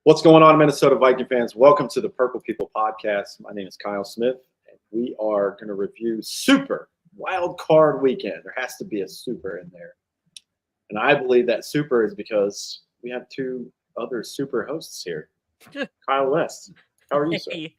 What's going on, Minnesota Viking fans? Welcome to the Purple People Podcast. My name is Kyle Smith, and we are going to review Super Wild Card Weekend. There has to be a super in there. And I believe that super is because we have two other super hosts here. Kyle West, how are you, sir? Hey,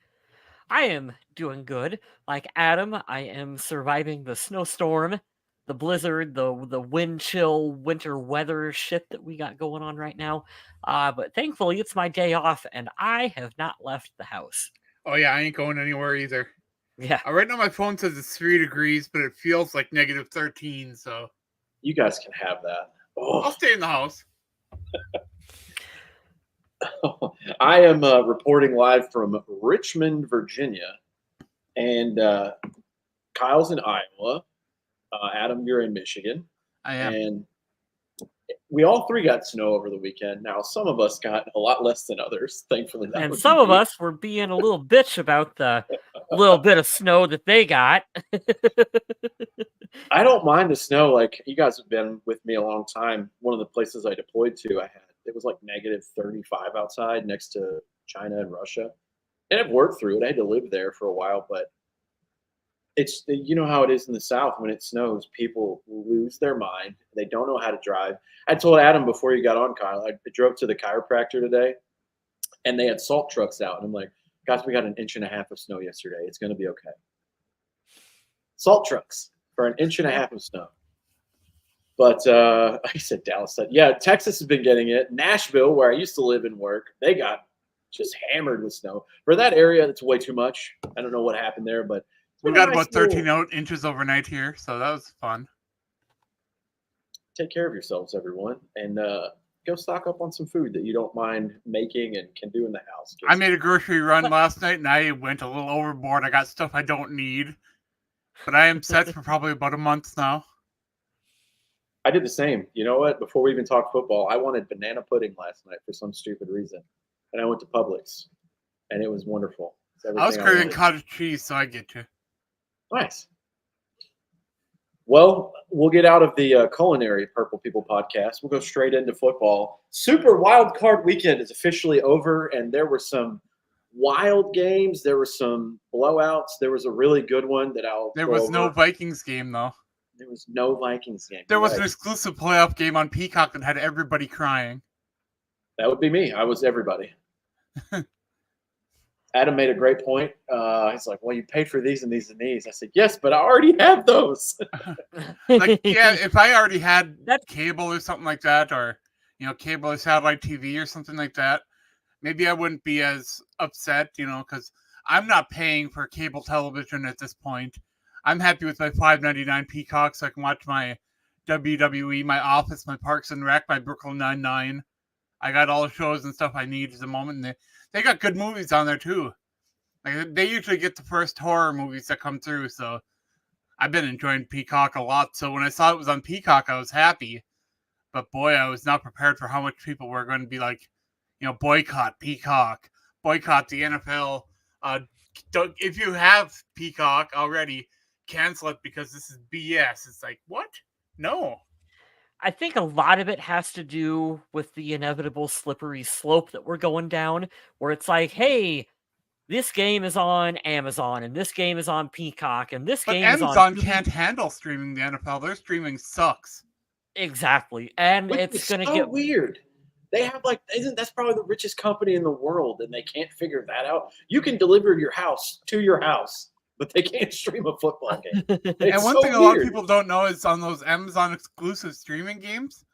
I am doing good. Like Adam, I am surviving the snowstorm, the blizzard, the wind chill, winter weather shit that we got going on right now. But thankfully, it's my day off, and I have not left the house. Oh yeah, I ain't going anywhere either. Yeah. Right now my phone says it's 3 degrees, but it feels like negative 13, so You guys can have that. I'll stay in the house. I am reporting live from Richmond, Virginia, and Kyle's in Iowa. Adam, you're in Michigan. I am. And we all three got snow over the weekend. Now, some of us got a lot less than others, thankfully. And some of us were being a little bitch about the little bit of snow that they got. I don't mind the snow. Like, you guys have been with me a long time. One of the places I deployed to, it was like negative 35 outside next to China and Russia. And I've worked through it. I had to live there for a while, but it's, you know how it is in the South when it snows, people lose their mind. They don't know how to drive. I told Adam before you got on, Kyle, I drove to the chiropractor today and they had salt trucks out. And I'm like, guys, we got 1.5 inches of snow yesterday. It's going to be okay. Salt trucks for 1.5 inches of snow. But I said Dallas said, yeah, Texas has been getting it. Nashville, where I used to live and work, they got just hammered with snow. For that area, that's way too much. I don't know what happened there, but we got about 13 inches overnight here, so that was fun. Take care of yourselves, everyone, and go stock up on some food that you don't mind making and can do in the house. I made a grocery run last night, and I went a little overboard. I got stuff I don't need, but I am set for probably about a month now. I did the same. You know what? Before we even talked football, I wanted banana pudding last night for some stupid reason, and I went to Publix, and it was wonderful. I was craving cottage cheese, so I get you. Nice. Well, we'll get out of the culinary Purple People podcast. We'll go straight into football. Super Wild Card Weekend is officially over, and there were some wild games. There were some blowouts. There was a really good one that There was no Vikings game, though. There was no Vikings game. There was an exclusive playoff game on Peacock that had everybody crying. That would be me. I was everybody. Adam made a great point. He's like, well, you paid for these and these and these. I said, yes, but I already have those. Like, yeah, if I already had cable or something like that, or, cable or satellite TV or something like that, maybe I wouldn't be as upset, because I'm not paying for cable television at this point. I'm happy with my $5.99 Peacock, so I can watch my WWE, my Office, my Parks and Rec, my Brooklyn Nine-Nine. I got all the shows and stuff I need at the moment. And they got good movies on there, too. Like, they usually get the first horror movies that come through, so I've been enjoying Peacock a lot. So when I saw it was on Peacock, I was happy. But, boy, I was not prepared for how much people were going to be like, boycott Peacock, boycott the NFL. If you have Peacock already, cancel it because this is BS. It's like, what? No. I think a lot of it has to do with the inevitable slippery slope that we're going down, where it's like, hey, this game is on Amazon, and this game is on Peacock, and this game is on... Amazon can't handle streaming the NFL. Their streaming sucks. Exactly. And it's going to get weird. They have that's probably the richest company in the world, and they can't figure that out. You can deliver your house to your house, but they can't stream a football game. And one thing a lot of people don't know is on those Amazon exclusive streaming games,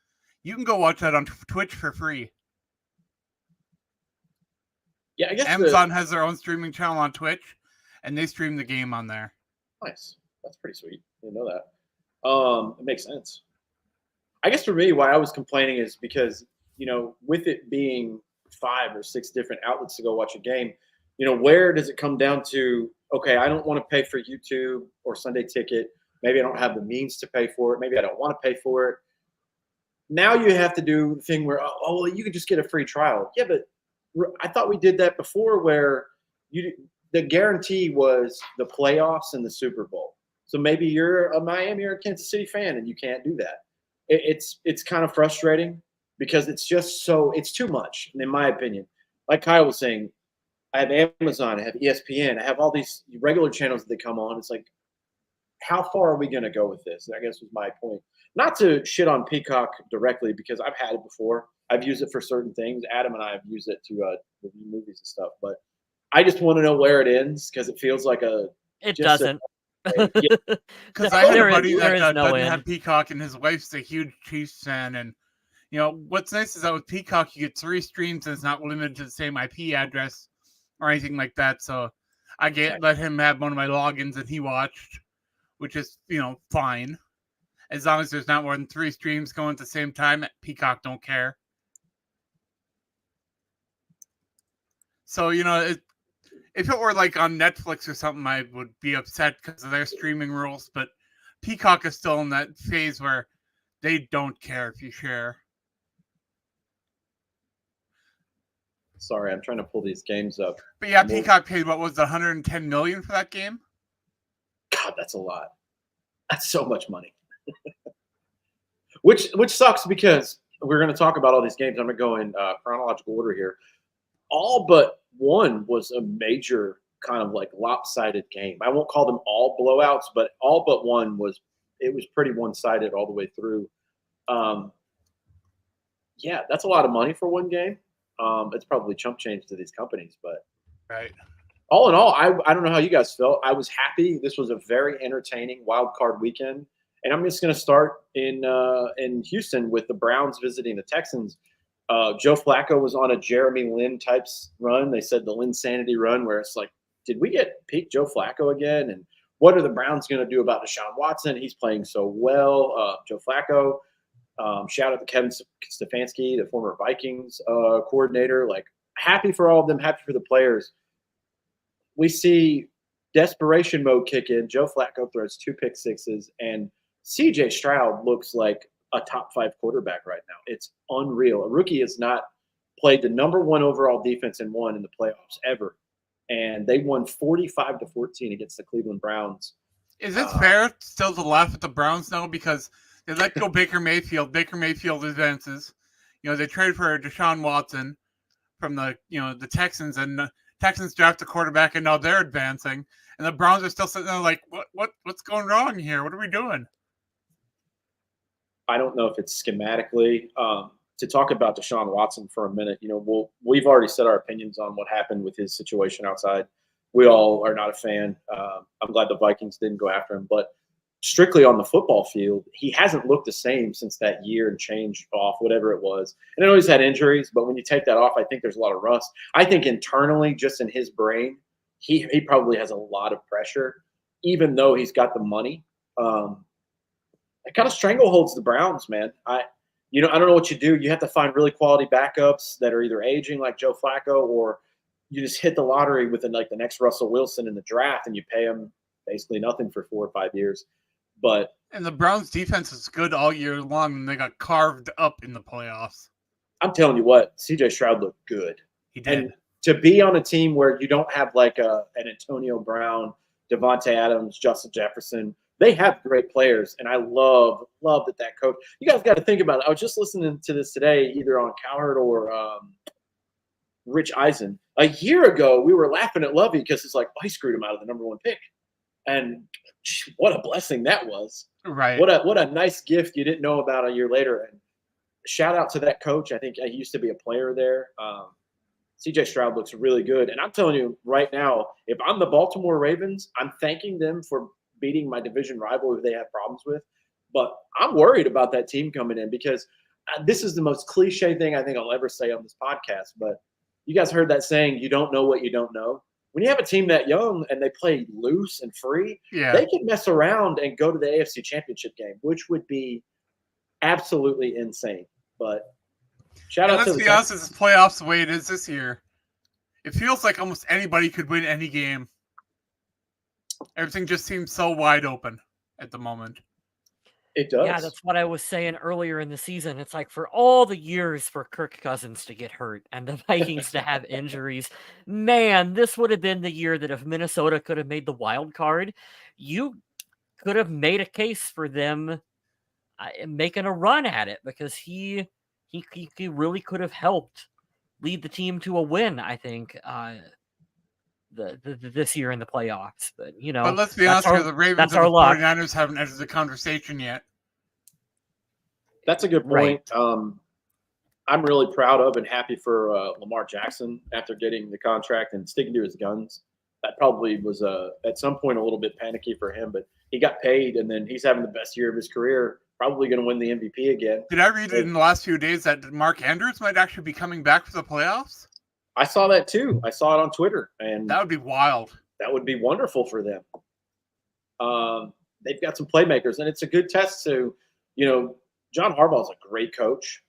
you can go watch that on Twitch for free. Yeah, I guess Amazon has their own streaming channel on Twitch, and they stream the game on there. Nice. That's pretty sweet. I didn't know that. It makes sense. I guess for me, why I was complaining is because, with it being 5 or 6 different outlets to go watch a game, where does it come down to, okay, I don't want to pay for YouTube or Sunday Ticket. Maybe I don't have the means to pay for it. Maybe I don't want to pay for it. Now you have to do the thing where, well, you can just get a free trial. Yeah, but I thought we did that before where the guarantee was the playoffs and the Super Bowl. So maybe you're a Miami or a Kansas City fan and you can't do that. It's kind of frustrating because it's just it's too much, in my opinion. like Kyle was saying, I have Amazon, I have ESPN, I have all these regular channels that they come on. It's like, how far are we going to go with this? I guess was my point. Not to shit on Peacock directly because I've had it before. I've used it for certain things. Adam and I have used it to review movies and stuff. But I just want to know where it ends because it feels like it doesn't. Because I had a buddy there that is no doesn't end. have Peacock, and his wife's a huge Chiefs fan. And what's nice is that with Peacock, you get 3 streams, and it's not limited to the same IP address or anything like that. So I let him have one of my logins, and he watched, which is fine, as long as there's not more than 3 streams going at the same time. Peacock don't care. So if it were like on Netflix or something, I would be upset because of their streaming rules. But Peacock is still in that phase where they don't care if you share. Sorry, I'm trying to pull these games up. But yeah, Peacock paid what was it, $110 million for that game? God, that's a lot. That's so much money. which sucks because we're going to talk about all these games. I'm going to go in chronological order here. All but one was a major kind of like lopsided game. I won't call them all blowouts, but all but one was pretty one-sided all the way through. Yeah, that's a lot of money for one game. It's probably chump change to these companies, but right. All in all, I don't know how you guys felt. I was happy. This was a very entertaining wild card weekend, and I'm just going to start in Houston with the Browns visiting the Texans. Joe Flacco was on a Jeremy Lin types run. They said the Linsanity run, where it's like, did we get peak Joe Flacco again? And what are the Browns going to do about Deshaun Watson? He's playing so well. Joe Flacco. Shout out to Kevin Stefanski, the former Vikings coordinator. Like, happy for all of them, happy for the players. We see desperation mode kick in. Joe Flacco throws 2 pick sixes, and CJ Stroud looks like a top 5 quarterback right now. It's unreal. A rookie has not played the number 1 overall defense and won in the playoffs ever. And they won 45-14 against the Cleveland Browns. Is it fair still to laugh at the Browns now because they let go Baker Mayfield? Baker Mayfield advances. They traded for Deshaun Watson from the Texans, and the Texans draft a quarterback, and now they're advancing. And the Browns are still sitting there like, what's going wrong here? What are we doing? I don't know if it's schematically. To talk about Deshaun Watson for a minute, we've already said our opinions on what happened with his situation outside. We all are not a fan. I'm glad the Vikings didn't go after him, but strictly on the football field, he hasn't looked the same since that year and change off, whatever it was. And I know he's had injuries, but when you take that off, I think there's a lot of rust. I think internally, just in his brain, he probably has a lot of pressure, even though he's got the money. It kind of strangleholds the Browns, man. I don't know what you do. You have to find really quality backups that are either aging like Joe Flacco, or you just hit the lottery with the next Russell Wilson in the draft, and you pay him basically nothing for 4 or 5 years. And the Browns defense is good all year long, and they got carved up in the playoffs. I'm telling you what, CJ Stroud looked good. He did. And to be on a team where you don't have like an Antonio Brown, Devontae Adams, Justin Jefferson, they have great players, and I love that coach. You guys got to think about it. I was just listening to this today, either on Cowherd or Rich Eisen. A year ago, we were laughing at Lovey because it's like, he screwed him out of the number 1 pick. And what a blessing that was. Right. What a nice gift you didn't know about a year later. And shout out to that coach. I think he used to be a player there. CJ Stroud looks really good. And I'm telling you right now, if I'm the Baltimore Ravens, I'm thanking them for beating my division rival who they have problems with. But I'm worried about that team coming in because this is the most cliche thing I think I'll ever say on this podcast. But you guys heard that saying, you don't know what you don't know. When you have a team that young and they play loose and free, they can mess around and go to the AFC Championship game, which would be absolutely insane. But shout out to let's be honest, it's the playoffs the way it is this year. It feels like almost anybody could win any game. Everything just seems so wide open at the moment. It does. Yeah, that's what I was saying earlier in the season. It's like for all the years for Kirk Cousins to get hurt and the Vikings to have injuries, man, this would have been the year that if Minnesota could have made the wild card, you could have made a case for them making a run at it because he really could have helped lead the team to a win, I think, this year in the playoffs. But, but let's be honest here, the Ravens and the 49ers haven't entered the conversation yet. That's a good point. Right. I'm really proud of and happy for Lamar Jackson after getting the contract and sticking to his guns. That probably was at some point a little bit panicky for him, but he got paid, and then he's having the best year of his career. Probably going to win the MVP again. Did I read in the last few days that Mark Andrews might actually be coming back for the playoffs? I saw that too. I saw it on Twitter, and that would be wild. That would be wonderful for them. They've got some playmakers, and it's a good test to, John Harbaugh's a great coach,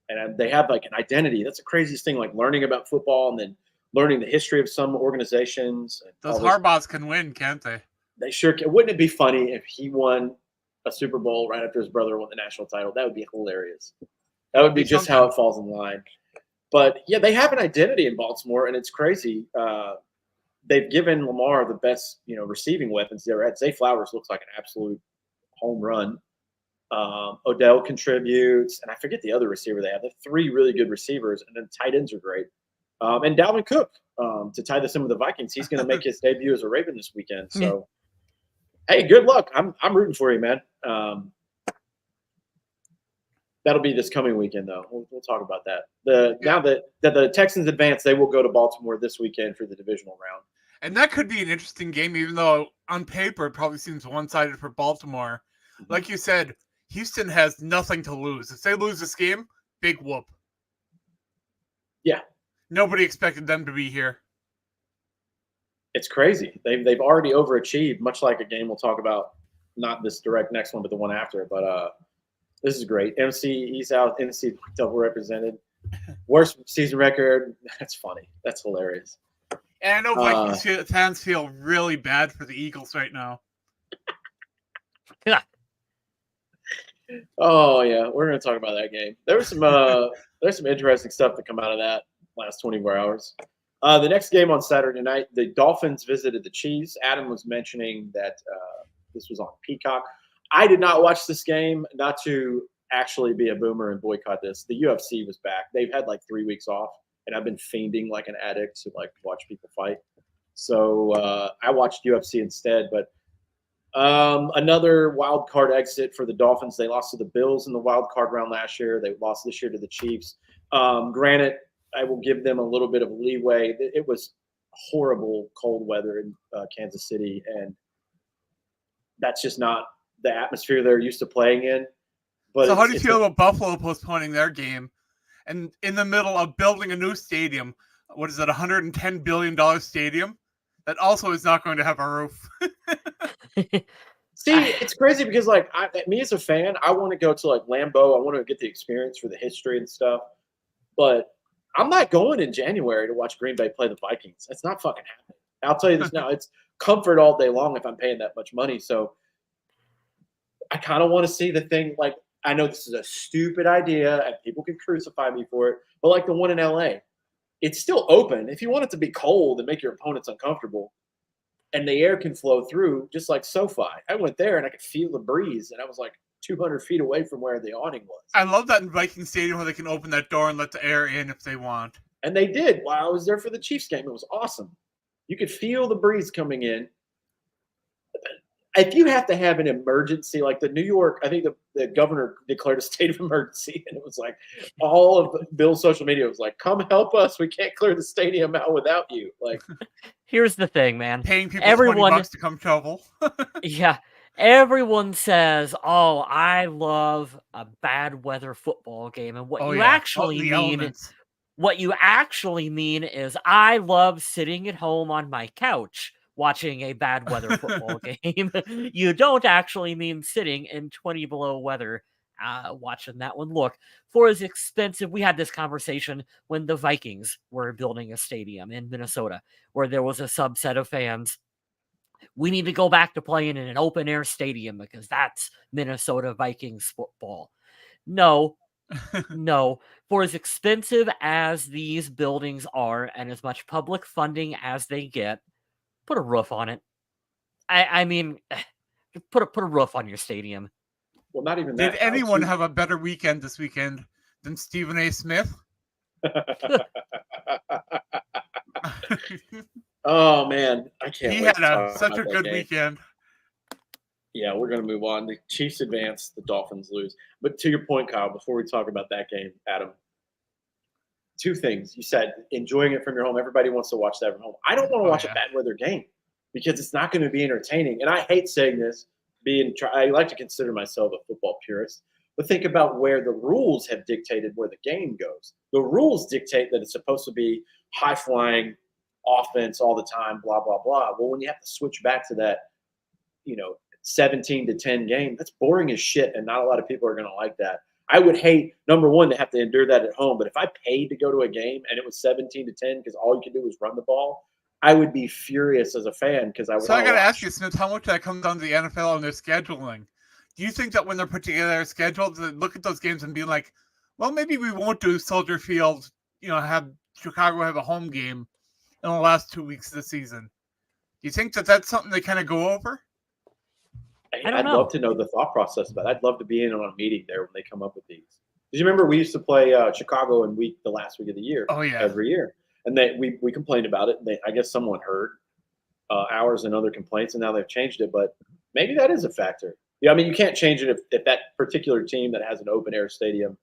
and they have like an identity. That's the craziest thing, like learning about football and then learning the history of some organizations. Those Harbaughs can win, can't they? They sure can. Wouldn't it be funny if he won a Super Bowl right after his brother won the national title? That would be hilarious. That would be just how it falls in line. But, yeah, they have an identity in Baltimore, and it's crazy. They've given Lamar the best, receiving weapons they ever had. Zay Flowers looks like an absolute home run. Odell contributes, and I forget the other receiver they have. They have 3 really good receivers, and then tight ends are great. And Dalvin Cook, to tie this in with the Vikings, he's going to make his debut as a Raven this weekend. So, hey, good luck. I'm rooting for you, man. That'll be this coming weekend, though. We'll talk about that. Now that the Texans advance, they will go to Baltimore this weekend for the divisional round. And that could be an interesting game, even though on paper it probably seems one-sided for Baltimore. Mm-hmm. Like you said, Houston has nothing to lose. If they lose this game, big whoop. Yeah. Nobody expected them to be here. It's crazy. They've already overachieved, much like a game we'll talk about, not this direct next one, but the one after. But this is great. MC East out, NC double represented. Worst season record. That's funny. That's hilarious. And I know Vikings fans feel really bad for the Eagles right now. Yeah. Oh yeah, we're gonna talk about that game. There was there's some interesting stuff to come out of that last 24 hours. The next game on Saturday night, the Dolphins visited the Chiefs. Adam was mentioning that this was on Peacock. I did not watch this game, not to actually be a boomer and boycott this. The UFC was back. They've had like 3 weeks off, and I've been fiending like an addict to like watch people fight. So I watched UFC instead. But another wild card exit for the Dolphins. They lost to the Bills in the wild card round last year. They lost this year to the Chiefs. Granted, I will give them a little bit of leeway. It was horrible cold weather in Kansas City, and that's just not the atmosphere they're used to playing in. But so how do you feel about Buffalo postponing their game and in the middle of building a new stadium? What is it, $110 billion stadium? That also is not going to have a roof. See, it's crazy because, like, me as a fan, I want to go to, like, Lambeau. I want to get the experience for the history and stuff. But I'm not going in January to watch Green Bay play the Vikings. It's not fucking happening. I'll tell you this now. It's comfort all day long if I'm paying that much money. So I kind of want to see the thing. Like, I know this is a stupid idea and people can crucify me for it, but like the one in LA, it's still open. If you want it to be cold and make your opponents uncomfortable and the air can flow through, just like SoFi. I went there and I could feel the breeze, and I was like 200 feet away from where the awning was. I love that in Viking Stadium where they can open that door and let the air in if they want. And they did while I was there for the Chiefs game. It was awesome. You could feel the breeze coming in. If you have to have an emergency, like the New York, I think the governor declared a state of emergency, and it was like all of Bill's social media was like, come help us. We can't clear the stadium out without you. Like, here's the thing, man. Paying people $20 to come shovel. Yeah. Everyone says, oh, I love a bad weather football game. And what you actually mean is I love sitting at home on my couch watching a bad weather football game. You don't actually mean sitting in 20 below weather watching that one. Look, for as expensive, we had this conversation when the Vikings were building a stadium in Minnesota where there was a subset of fans. We need to go back to playing in an open air stadium because that's Minnesota Vikings football. No. For as expensive as these buildings are and as much public funding as they get, put a roof on it. I mean, put a roof on your stadium. Well, not even that. Did anyone have a better weekend this weekend than Stephen A. Smith? Oh man, I can't He wait had to talk such a about that good game. weekend. Yeah, we're going to move on. The Chiefs advance, the Dolphins lose. But to your point, Kyle, before we talk about that game, Adam, two things. You said enjoying it from your home. Everybody wants to watch that from home. I don't want to watch a bad weather game because it's not going to be entertaining. And I hate saying this, I like to consider myself a football purist, but think about where the rules have dictated where the game goes. The rules dictate that it's supposed to be high flying offense all the time, blah, blah, blah. Well, when you have to switch back to that, 17-10 game, that's boring as shit. And not a lot of people are going to like that. I would hate, number one, to have to endure that at home. But if I paid to go to a game and it was 17-10 because all you could do was run the ball, I would be furious as a fan because I would. So I got to ask you, Smith, how much that comes down to the NFL and their scheduling? Do you think that when they're putting together their schedule, to look at those games and be like, well, maybe we won't do Soldier Field, have Chicago have a home game in the last 2 weeks of the season? Do you think that that's something they kind of go over? I'd love to know the thought process about it. I'd love to be in on a meeting there when they come up with these. Because you remember we used to play Chicago in the last week of the year. Oh, yeah. Every year. And we complained about it. I guess someone heard ours and other complaints, and now they've changed it. But maybe that is a factor. Yeah, I mean, you can't change it if that particular team that has an open-air stadium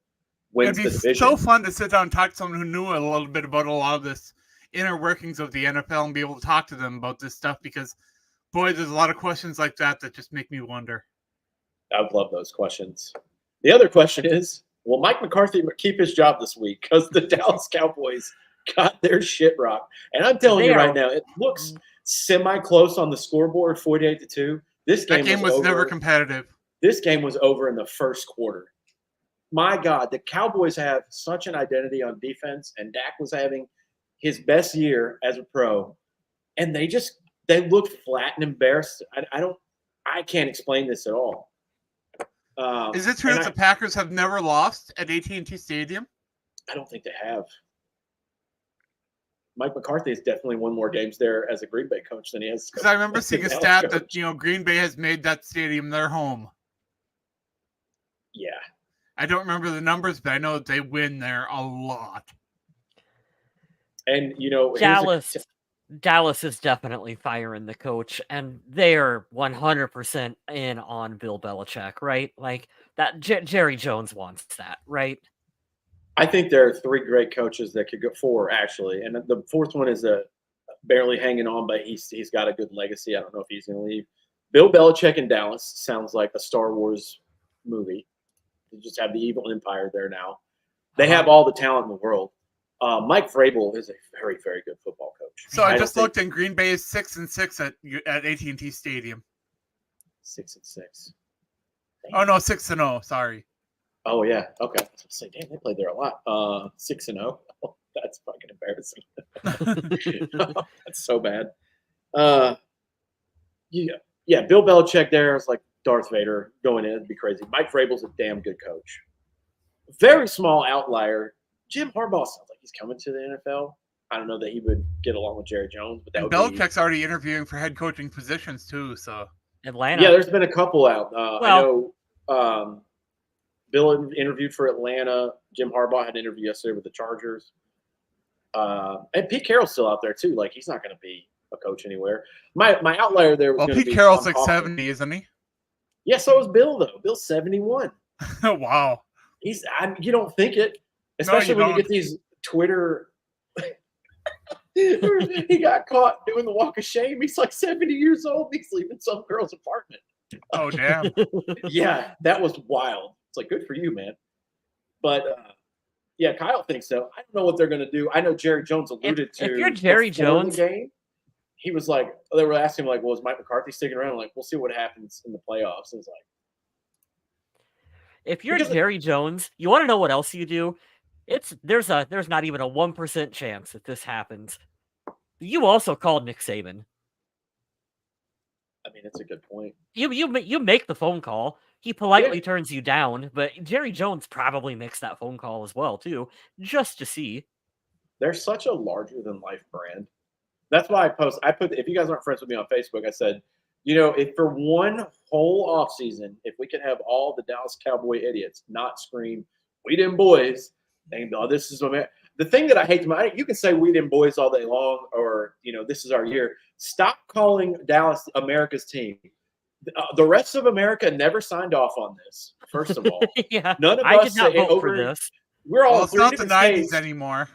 wins the division. It'd be so fun to sit down and talk to someone who knew a little bit about a lot of this inner workings of the NFL and be able to talk to them about this stuff because, boy, there's a lot of questions like that just make me wonder. I would love those questions. The other question is, will Mike McCarthy keep his job this week? Because the Dallas Cowboys got their shit rocked. And I'm telling you right now, it looks semi-close on the scoreboard, 48-2. That game was never competitive. This game was over in the first quarter. My God, the Cowboys have such an identity on defense, and Dak was having his best year as a pro, and they looked flat and embarrassed. I can't explain this at all. Is it true that the Packers have never lost at AT&T Stadium? I don't think they have. Mike McCarthy has definitely won more games there as a Green Bay coach than he has. Because I remember seeing a stat that Green Bay has made that stadium their home. Yeah. I don't remember the numbers, but I know that they win there a lot. And Dallas is definitely firing the coach, and they're 100% in on Bill Belichick, right? Like that, Jerry Jones wants that, right? I think there are three great coaches that could go, four actually, and the fourth one is barely hanging on, but he's got a good legacy. I don't know if he's going to leave. Bill Belichick in Dallas sounds like a Star Wars movie. They just have the evil empire there now. They have all the talent in the world. Mike Vrabel is a very, very good football coach. So I just looked, and Green Bay is 6-6 at AT&T Stadium. 6-6. Oh no, 6-0. Sorry. Oh yeah. Okay. I was gonna say, damn, they played there a lot. 6-0. Oh, that's fucking embarrassing. That's so bad. Yeah. Bill Belichick there is like Darth Vader going in. It'd be crazy. Mike Vrabel's a damn good coach. Very small outlier. Jim Harbaugh sounds like he's coming to the NFL. I don't know that he would get along with Jerry Jones, but that would Belichick's already interviewing for head coaching positions too. So Atlanta. Yeah, there's been a couple out. I know Bill interviewed for Atlanta. Jim Harbaugh had an interview yesterday with the Chargers. And Pete Carroll's still out there too. Like he's not going to be a coach anywhere. My outlier there was Pete Carroll's like 70, isn't he? Yeah, so is Bill though. Bill's 71. Wow. You don't think it, especially when you get these Twitter. He got caught doing the walk of shame. He's like 70 years old. He's leaving some girl's apartment. Oh damn. Yeah, that was wild. It's like good for you, man. But yeah, Kyle thinks so. I don't know what they're going to do. I know Jerry Jones alluded to. If you're Jerry Jones, game, he was like, they were asking him like, "Well, is Mike McCarthy sticking around?" I'm like, we'll see what happens in the playoffs. And it's like, if you're Jerry Jones, you want to know what else you do? There's not even a 1% chance that this happens. You also called Nick Saban. I mean, it's a good point. You make the phone call. He politely turns you down, but Jerry Jones probably makes that phone call as well too, just to see. They're such a larger than life brand. That's why I put if you guys aren't friends with me on Facebook, I said, if for one whole offseason, if we could have all the Dallas Cowboy idiots not scream, "We them boys," and this is what the thing that I hate you can say we them boys all day long, or this is our year. Stop calling Dallas America's team. The rest of America never signed off on this. First of all, Yeah, none of I us did not say vote for over. this. We're all in it's three not the different 90s states. anymore.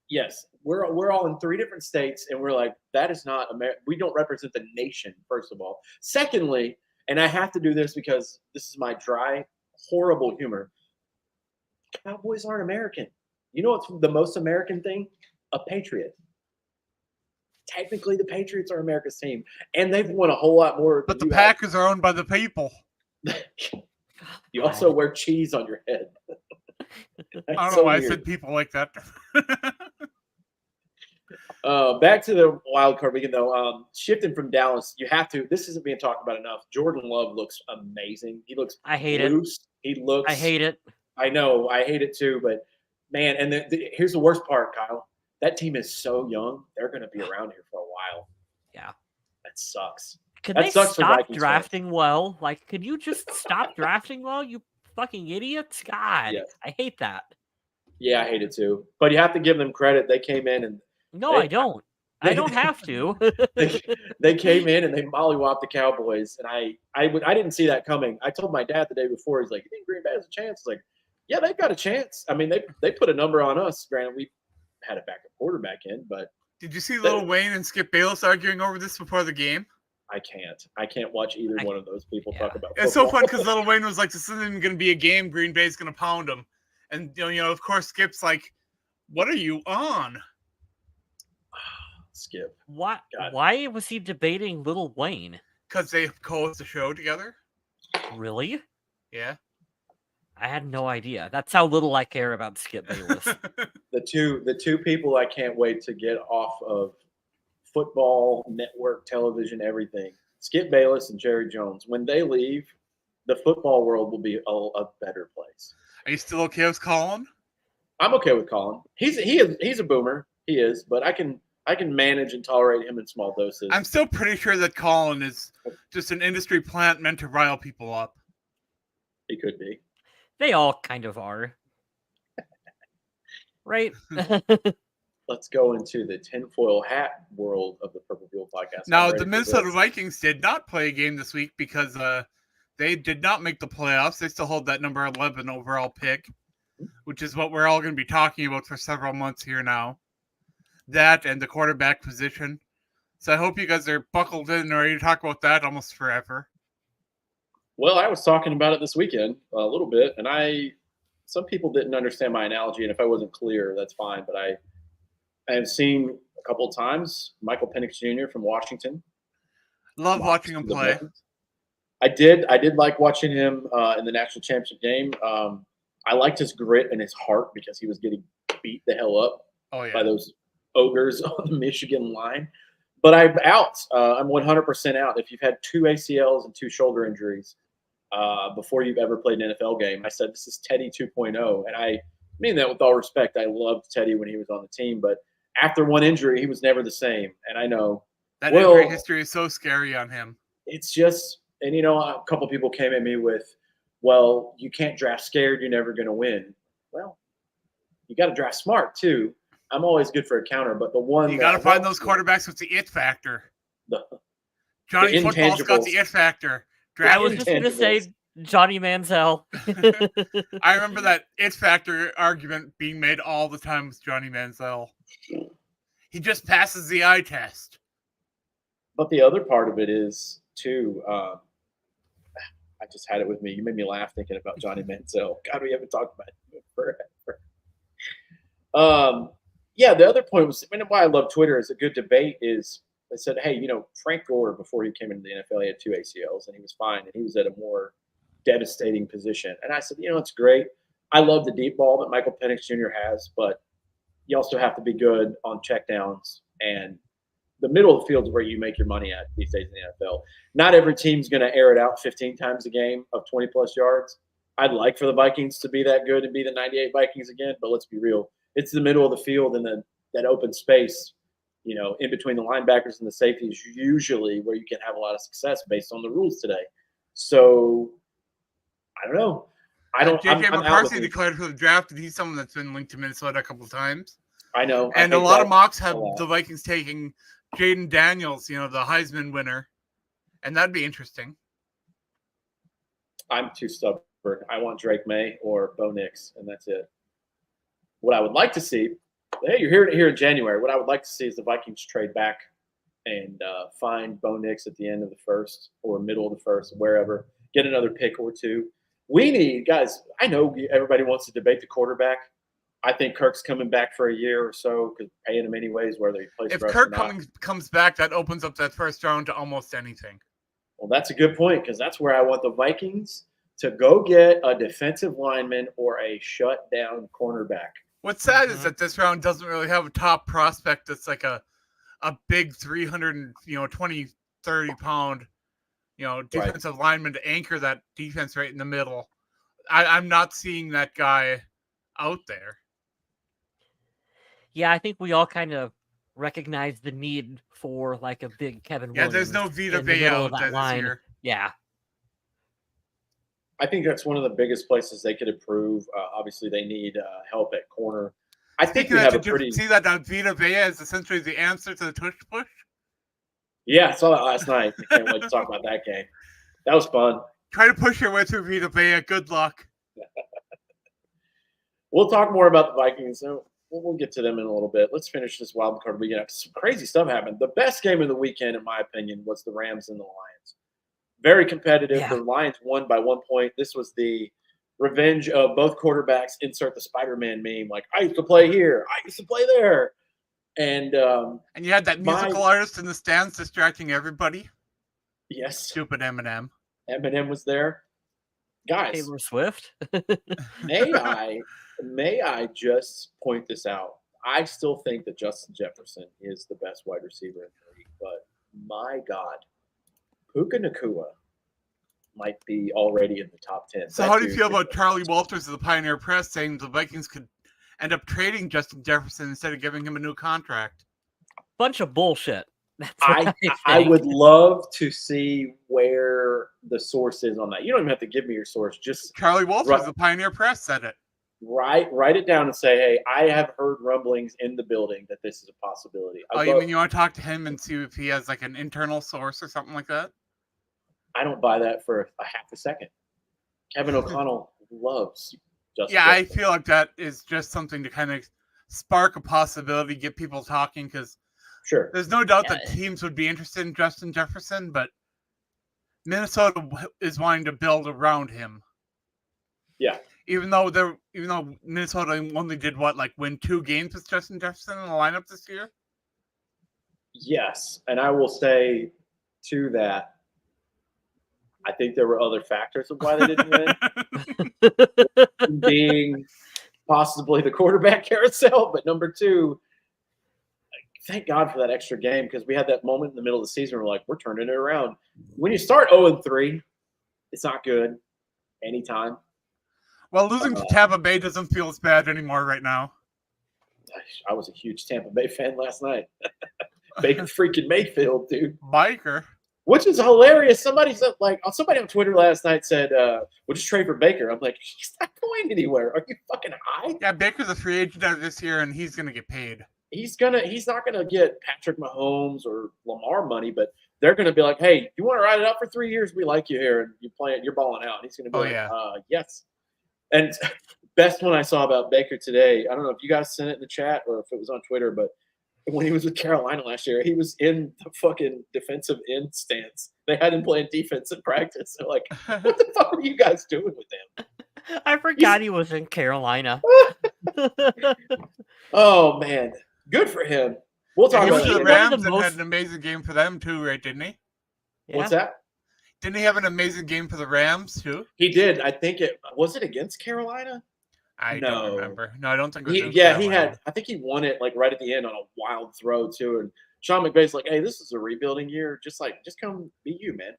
Yes, we're all in 3 different states, and we're like, that is not America. We don't represent the nation, first of all. Secondly, and I have to do this because this is my dry, horrible humor. Cowboys aren't American. You know what's the most American thing? A Patriot. Technically, the Patriots are America's team, and they've won a whole lot more. But the than you Packers are owned by the people. You also wear cheese on your head. I don't know why I said people like that. Back to the wild card weekend, though. Shifting from Dallas, you have to. This isn't being talked about enough. Jordan Love looks amazing. He looks I hate loose. He looks. I hate it. I know. I hate it too. But man, and here's the worst part, Kyle. That team is so young. They're going to be around here for a while. Yeah, that sucks. Could That they sucks for stop Vikings drafting well? Like, could you just stop drafting well, you fucking idiots? God, Yes. I hate that. Yeah, I hate it too. But you have to give them credit. They came in and No, I don't. I don't have to. they came in and they mollywopped the Cowboys, and I didn't see that coming. I told my dad the day before. He's like, "You think Green Bay has a chance?" I was like, "Yeah, they've got a chance." I mean, they put a number on us. Granted, we had a backup quarterback in, but did you see Lil Wayne and Skip Bayless arguing over this before the game? I can't watch either one of those people talk about football. It's so fun because Lil Wayne was like, "This isn't even going to be a game. Green Bay's going to pound them," and of course, Skip's like, "What are you on?" Skip. Why? Why was he debating Lil Wayne? Because they co-host the show together. Really? Yeah. I had no idea. That's how little I care about Skip Bayless. The two people I can't wait to get off of football, network, television, everything. Skip Bayless and Jerry Jones. When they leave, the football world will be a better place. Are you still okay with Colin? I'm okay with Colin. He's a boomer. He is, but I can manage and tolerate him in small doses. I'm still pretty sure that Colin is just an industry plant meant to rile people up. He could be. They all kind of are. Right? Let's go into the tinfoil hat world of the Purple Field podcast. Now, the Minnesota Vikings did not play a game this week because they did not make the playoffs. They still hold that number 11 overall pick, which is what we're all going to be talking about for several months here now. That and the quarterback position. So I hope you guys are buckled in and ready to talk about that almost forever. Well, I was talking about it this weekend a little bit, and some people didn't understand my analogy, and if I wasn't clear, that's fine. But I have seen a couple of times Michael Penix Jr. from Washington. Love watching him play. I did like watching him in the national championship game. I liked his grit and his heart because he was getting beat the hell up by those ogres on the Michigan line. But I'm out. I'm 100% out. If you've had 2 ACLs and 2 shoulder injuries before you've ever played an NFL game, I said this is Teddy 2.0. And I mean that with all respect. I loved Teddy when he was on the team. But after one injury, he was never the same. And I know. That injury history is so scary on him. It's just – and, a couple people came at me with, well, you can't draft scared. You're never going to win. Well, you got to draft smart too. I'm always good for a counter, but the one you got to find those quarterbacks with the it factor. Johnny Football's got the it factor. I was just going to say Johnny Manziel. I remember that it factor argument being made all the time with Johnny Manziel. He just passes the eye test. But the other part of it is too. I just had it with me. You made me laugh thinking about Johnny Manziel. God, we haven't talked about him forever. Yeah, the other point was, why I love Twitter is a good debate is they said, hey, Frank Gore, before he came into the NFL, he had 2 ACLs and he was fine and he was at a more devastating position. And I said, it's great. I love the deep ball that Michael Penix Jr. has, but you also have to be good on checkdowns, and the middle of the field is where you make your money at these days in the NFL. Not every team's going to air it out 15 times a game of 20-plus yards. I'd like for the Vikings to be that good and be the 98 Vikings again, but let's be real. It's the middle of the field and that open space, in between the linebackers and the safeties, usually where you can have a lot of success based on the rules today. So, I don't know. I don't. JJ I'm out with McCarthy him. declared for the draft, and he's someone that's been linked to Minnesota a couple of times. I know. And I a lot of mocks a have lot. the Vikings taking Jaden Daniels, the Heisman winner, and that'd be interesting. I'm too stubborn. I want Drake May or Bo Nix, and that's it. What I would like to see, hey, you're hearing it here in January. What I would like to see is the Vikings trade back and find Bo Nix at the end of the first or middle of the first, wherever. Get another pick or two. We need, guys, I know everybody wants to debate the quarterback. I think Kirk's coming back for a year or so because paying him anyways, whether he plays If for us Kirk or not. comes back, that opens up that first round to almost anything. Well, that's a good point because that's where I want the Vikings to go get a defensive lineman or a shutdown cornerback. What's sad is that this round doesn't really have a top prospect that's like a big 320, 30 pound, defensive lineman to anchor that defense right in the middle. I'm not seeing that guy out there. Yeah, I think we all kind of recognize the need for like a big Kevin Williams. Yeah, there's no Vita in the middle Vea of that line. this year. Yeah. I think that's one of the biggest places they could improve. Obviously, they need help at corner. I think we have a pretty. See that Vita Vea is essentially the answer to the tush push? Yeah, I saw that last night. I can't wait to talk about that game. That was fun. Try to push your way through Vita Vea. Good luck. We'll talk more about the Vikings. So we'll get to them in a little bit. Let's finish this wild card weekend. Some crazy stuff happened. The best game of the weekend, in my opinion, was the Rams and the Lions. Very competitive. Yeah. The Lions won by 1 point. This was the revenge of both quarterbacks. Insert the Spider-Man meme. Like, I used to play here. I used to play there. And you had that musical artist in the stands distracting everybody. Yes. Stupid Eminem. Eminem was there. Guys. Taylor Swift. May I just point this out? I still think that Justin Jefferson is the best wide receiver in the league, but my God, Puka Nacua might be already in the top 10. So how do you feel about Charlie Walters of the Pioneer Press saying the Vikings could end up trading Justin Jefferson instead of giving him a new contract? Bunch of bullshit. That's I would love to see where the source is on that. You don't even have to give me your source. Just Charlie Walters of the Pioneer Press said it. Write it down and say, hey, I have heard rumblings in the building that this is a possibility. You mean you want to talk to him and see if he has like an internal source or something like that? I don't buy that for a half a second. Kevin O'Connell loves Justin Jefferson. I feel like that is just something to kind of spark a possibility, get people talking, because there's no doubt that teams would be interested in Justin Jefferson, but Minnesota is wanting to build around him. Yeah. Even though Minnesota only did win 2 games with Justin Jefferson in the lineup this year? Yes. And I will say to that, I think there were other factors of why they didn't win. Being possibly the quarterback carousel, but number 2, thank God for that extra game because we had that moment in the middle of the season where we're turning it around. When you start 0-3, it's not good anytime. Well, losing to Tampa Bay doesn't feel as bad anymore right now. I was a huge Tampa Bay fan last night. Baker freaking Mayfield, dude. Baker. Which is hilarious. Somebody said, somebody on Twitter last night said, we'll just trade for Baker. I'm like, he's not going anywhere. Are you fucking high? Yeah, Baker's a free agent out of this year, and he's going to get paid. He's not going to get Patrick Mahomes or Lamar money, but they're going to be like, hey, you want to ride it out for 3 years? We like you here, and you're balling out. And he's going to be yes. And best one I saw about Baker today, I don't know if you guys sent it in the chat or if it was on Twitter, but when he was with Carolina last year, he was in the fucking defensive end stance. They had him playing defense in practice. They're like, what the fuck are you guys doing with him? I forgot he was in Carolina. Oh, man. Good for him. We'll talk about the Rams and had an amazing game for them too, right? Didn't he? Yeah. What's that? Didn't he have an amazing game for the Rams too? He did. I think it against Carolina. I don't remember. No, I don't think. He had. I think he won it right at the end on a wild throw too. And Sean McVay's like, "Hey, this is a rebuilding year. Just come be you, man.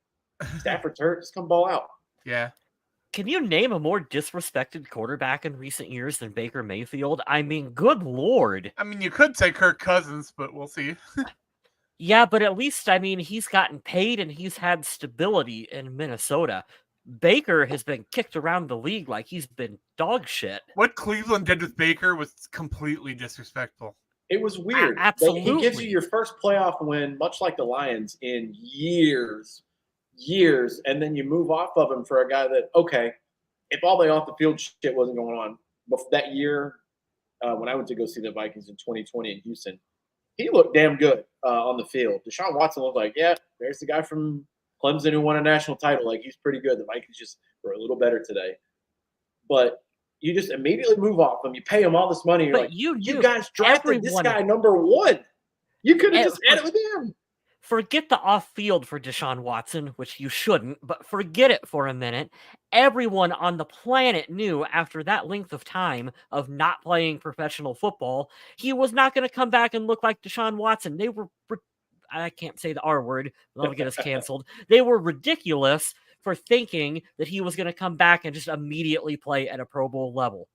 Stafford's hurt. Just come ball out." Yeah. Can you name a more disrespected quarterback in recent years than Baker Mayfield? I mean, good Lord. I mean, you could say Kirk Cousins, but we'll see. Yeah, but at least, he's gotten paid and he's had stability in Minnesota. Baker has been kicked around the league like he's been dog shit. What Cleveland did with Baker was completely disrespectful. It was weird. Absolutely. He gives you your first playoff win, much like the Lions, in years, and then you move off of him for a guy that, okay, if all the off the field shit wasn't going on, but that year when I went to go see the Vikings in 2020 in Houston, he looked damn good on the field. Deshaun Watson looked like, yeah, there's the guy from Clemson who won a national title. Like, he's pretty good. The Vikings just were a little better today. But you just immediately move off him. You pay him all this money. You're like, you guys drafted this guy number 1. You could have just had it with him. Forget the off-field for Deshaun Watson, which you shouldn't, but forget it for a minute. Everyone on the planet knew after that length of time of not playing professional football, he was not going to come back and look like Deshaun Watson. They were, I can't say the R word, that'll get us canceled. They were ridiculous for thinking that he was going to come back and just immediately play at a Pro Bowl level.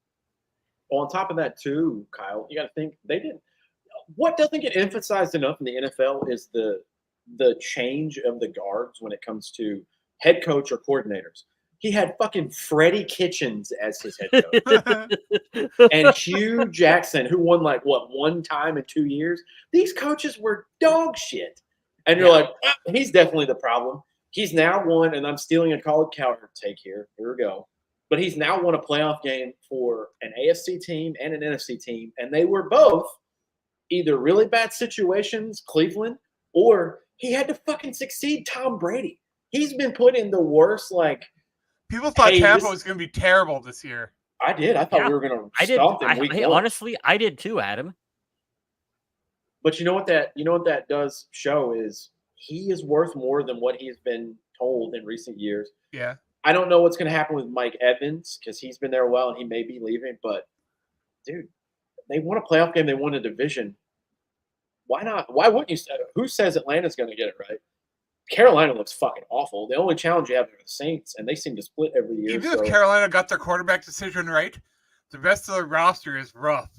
Well, on top of that, too, Kyle, you got to think they didn't. What doesn't get emphasized enough in the NFL is the change of the guards when it comes to head coach or coordinators. He had fucking Freddie Kitchens as his head coach. And Hugh Jackson, who won like, one time in 2 years? These coaches were dog shit. And you're like, he's definitely the problem. He's now won, and I'm stealing a Colin Cowherd take here. Here we go. But he's now won a playoff game for an AFC team and an NFC team, and they were both either really bad situations, Cleveland, or he had to fucking succeed Tom Brady. He's been put in the worst, like... People thought Tampa was going to be terrible this year. I did. I thought we were going to stomp them week 1. Honestly, I did too, Adam. But you know what that does show is he is worth more than what he's been told in recent years. Yeah. I don't know what's going to happen with Mike Evans because he's been there a while and he may be leaving. But, dude, they won a playoff game. They won a division. Why not? Why wouldn't you? Who says Atlanta's going to get it right? Carolina looks fucking awful. The only challenge you have are the Saints, and they seem to split every year. Even if Carolina got their quarterback decision right, the rest of the roster is rough.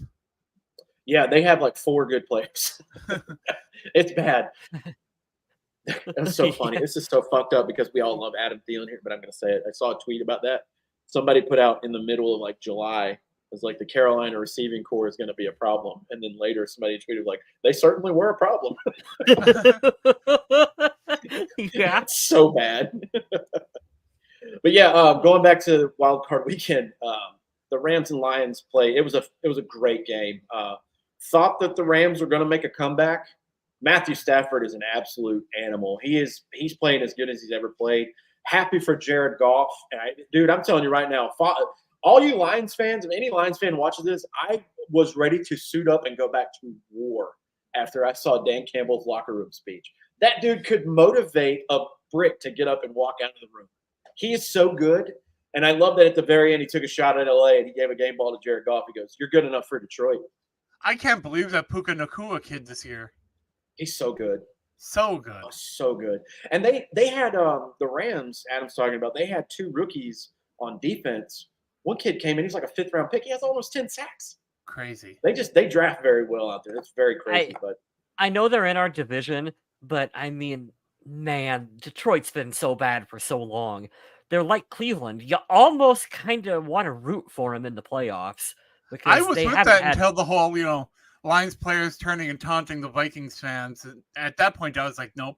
Yeah, they have like 4 good players. It's bad. That's so funny. This is so fucked up because we all love Adam Thielen here, but I'm going to say it. I saw a tweet about that. Somebody put out in the middle of like July, it was like the Carolina receiving core is going to be a problem. And then later somebody tweeted like, they certainly were a problem. Yeah. It's so bad. But yeah, going back to Wild Card Weekend, the Rams and Lions play. It was a great game. Thought that the Rams were going to make a comeback. Matthew Stafford is an absolute animal. He's playing as good as he's ever played. Happy for Jared Goff. And dude, I'm telling you right now, all you Lions fans, if any Lions fan watches this, I was ready to suit up and go back to war after I saw Dan Campbell's locker room speech. That dude could motivate a brick to get up and walk out of the room. He is so good. And I love that at the very end, he took a shot at LA and he gave a game ball to Jared Goff. He goes, "You're good enough for Detroit." I can't believe that Puka Nacua kid this year. He's so good. So good. Oh, so good. And they had the Rams, Adam's talking about, they had 2 rookies on defense. One kid came in, he's like a 5th-round pick. He has almost 10 sacks. Crazy. They draft very well out there. It's very crazy. But I know they're in our division, but I mean, man, Detroit's been so bad for so long. They're like Cleveland. You almost kind of want to root for them in the playoffs. Because I was with that until the whole, Lions players turning and taunting the Vikings fans. At that point, I was like, nope.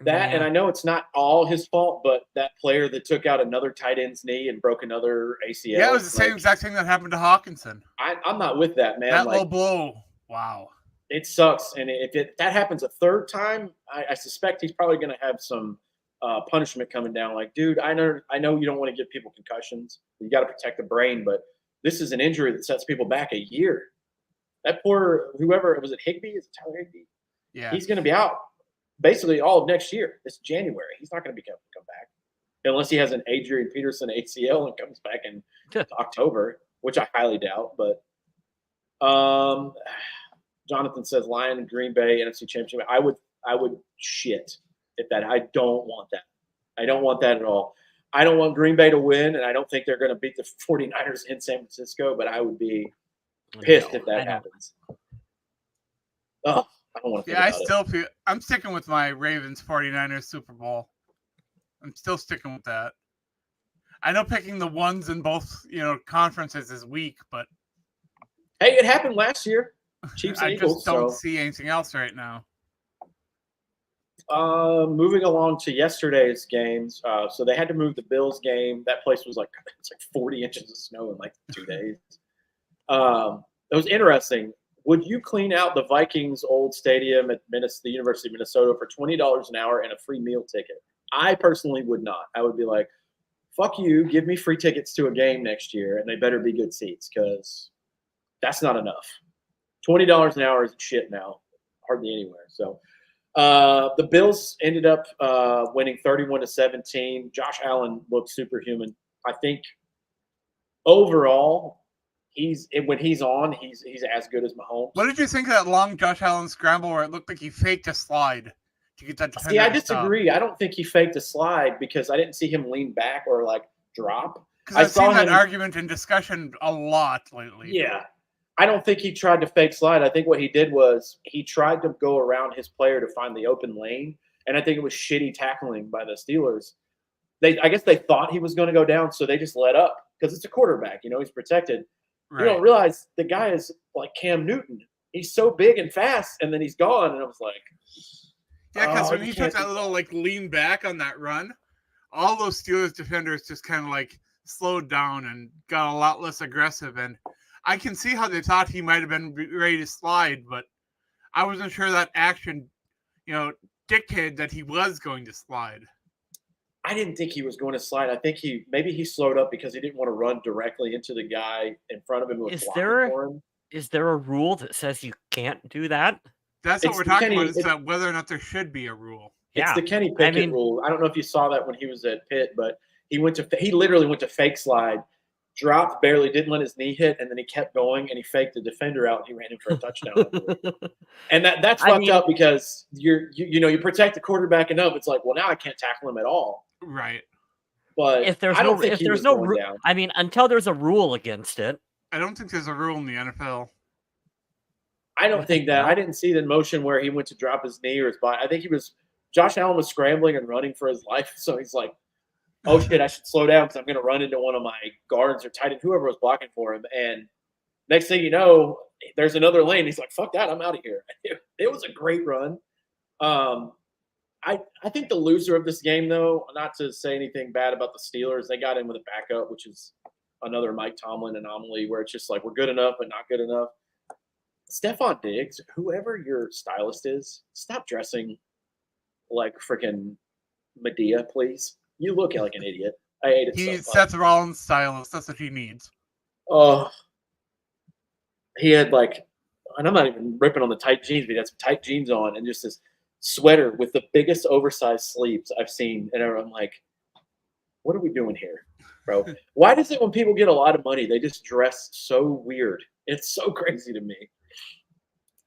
And I know it's not all his fault, but that player that took out another tight end's knee and broke another ACL. Yeah, it was the same exact thing that happened to Hawkinson. I'm not with that, man. That low blow. Wow. It sucks. And if that happens a 3rd time, I suspect he's probably going to have some punishment coming down. Like, dude, I know you don't want to give people concussions. You got to protect the brain, but this is an injury that sets people back a year. That poor whoever, was it Higbee? Is it Tyler Higbee? Yeah. He's going to be out basically all of next year. It's January. He's not going to come back unless he has an Adrian Peterson ACL and comes back in October, which I highly doubt. But Jonathan says Lion and Green Bay NFC Championship. I would shit if that. I don't want that. I don't want that at all. I don't want Green Bay to win, and I don't think they're going to beat the 49ers in San Francisco, but I would be pissed if that happens. Oh, I don't want to. Yeah, I'm sticking with my Ravens 49ers Super Bowl. I'm still sticking with that. I know picking the ones in both conferences is weak, but hey, it happened last year. Chiefs and I Eagles. just don't see anything else right now. Moving along to yesterday's games. So they had to move the Bills game. That place was it's like 40 inches of snow in like 2 days. It was interesting. Would you clean out the Vikings' old stadium at the University of Minnesota for $20 an hour and a free meal ticket? I personally would not. I would be like, fuck you, give me free tickets to a game next year, and they better be good seats because that's not enough. $20 an hour is shit now, hardly anywhere. So the Bills ended up winning 31-17. Josh Allen looked superhuman. I think overall, when he's on, he's as good as Mahomes. What did you think of that long Josh Allen scramble where it looked like he faked a slide to get that defender? See, I disagree. I don't think he faked a slide because I didn't see him lean back or like drop. Because I've seen that argument in discussion a lot lately. Yeah. I don't think he tried to fake slide. I think what he did was he tried to go around his player to find the open lane, and I think it was shitty tackling by the Steelers. I guess they thought he was going to go down, so they just let up because it's a quarterback. He's protected. Right. You don't realize the guy is like Cam Newton. He's so big and fast, and then he's gone. And I was like, yeah, because when he took that little like lean back on that run, all those Steelers defenders just kind of like slowed down and got a lot less aggressive. And I can see how they thought he might have been ready to slide, but I wasn't sure that action, dictated that he was going to slide. I didn't think he was going to slide. I think maybe he slowed up because he didn't want to run directly into the guy in front of him who was blocking for him. Is there a rule that says you can't do that? That's what we're talking about, is that whether or not there should be a rule. It's the Kenny Pickett rule. I don't know if you saw that when he was at Pitt, but he literally went to fake slide, dropped barely, didn't let his knee hit, and then he kept going, and he faked the defender out, and he ran in for a touchdown. And that's fucked up because you protect the quarterback enough. It's like, well, now I can't tackle him at all. Right. But if there's no rule, until there's a rule against it. I don't think there's a rule in the NFL. I don't think that. I didn't see the motion where he went to drop his knee or his body. I think Josh Allen was scrambling and running for his life. So he's like, oh shit, I should slow down because I'm going to run into one of my guards or tight end, whoever was blocking for him. And next thing you know, there's another lane. He's like, fuck that, I'm out of here. It was a great run. I think the loser of this game, though, not to say anything bad about the Steelers, they got in with a backup, which is another Mike Tomlin anomaly where it's just like we're good enough but not good enough. Stephon Diggs, whoever your stylist is, stop dressing like freaking Medea, please. You look like an idiot. I hate it. He's Seth Rollins' stylist. That's what he needs. Oh, he had and I'm not even ripping on the tight jeans, but he had some tight jeans on and just this sweater with the biggest oversized sleeves I've seen. And I'm like, what are we doing here, bro? Why does it when people get a lot of money, they just dress so weird? It's so crazy to me.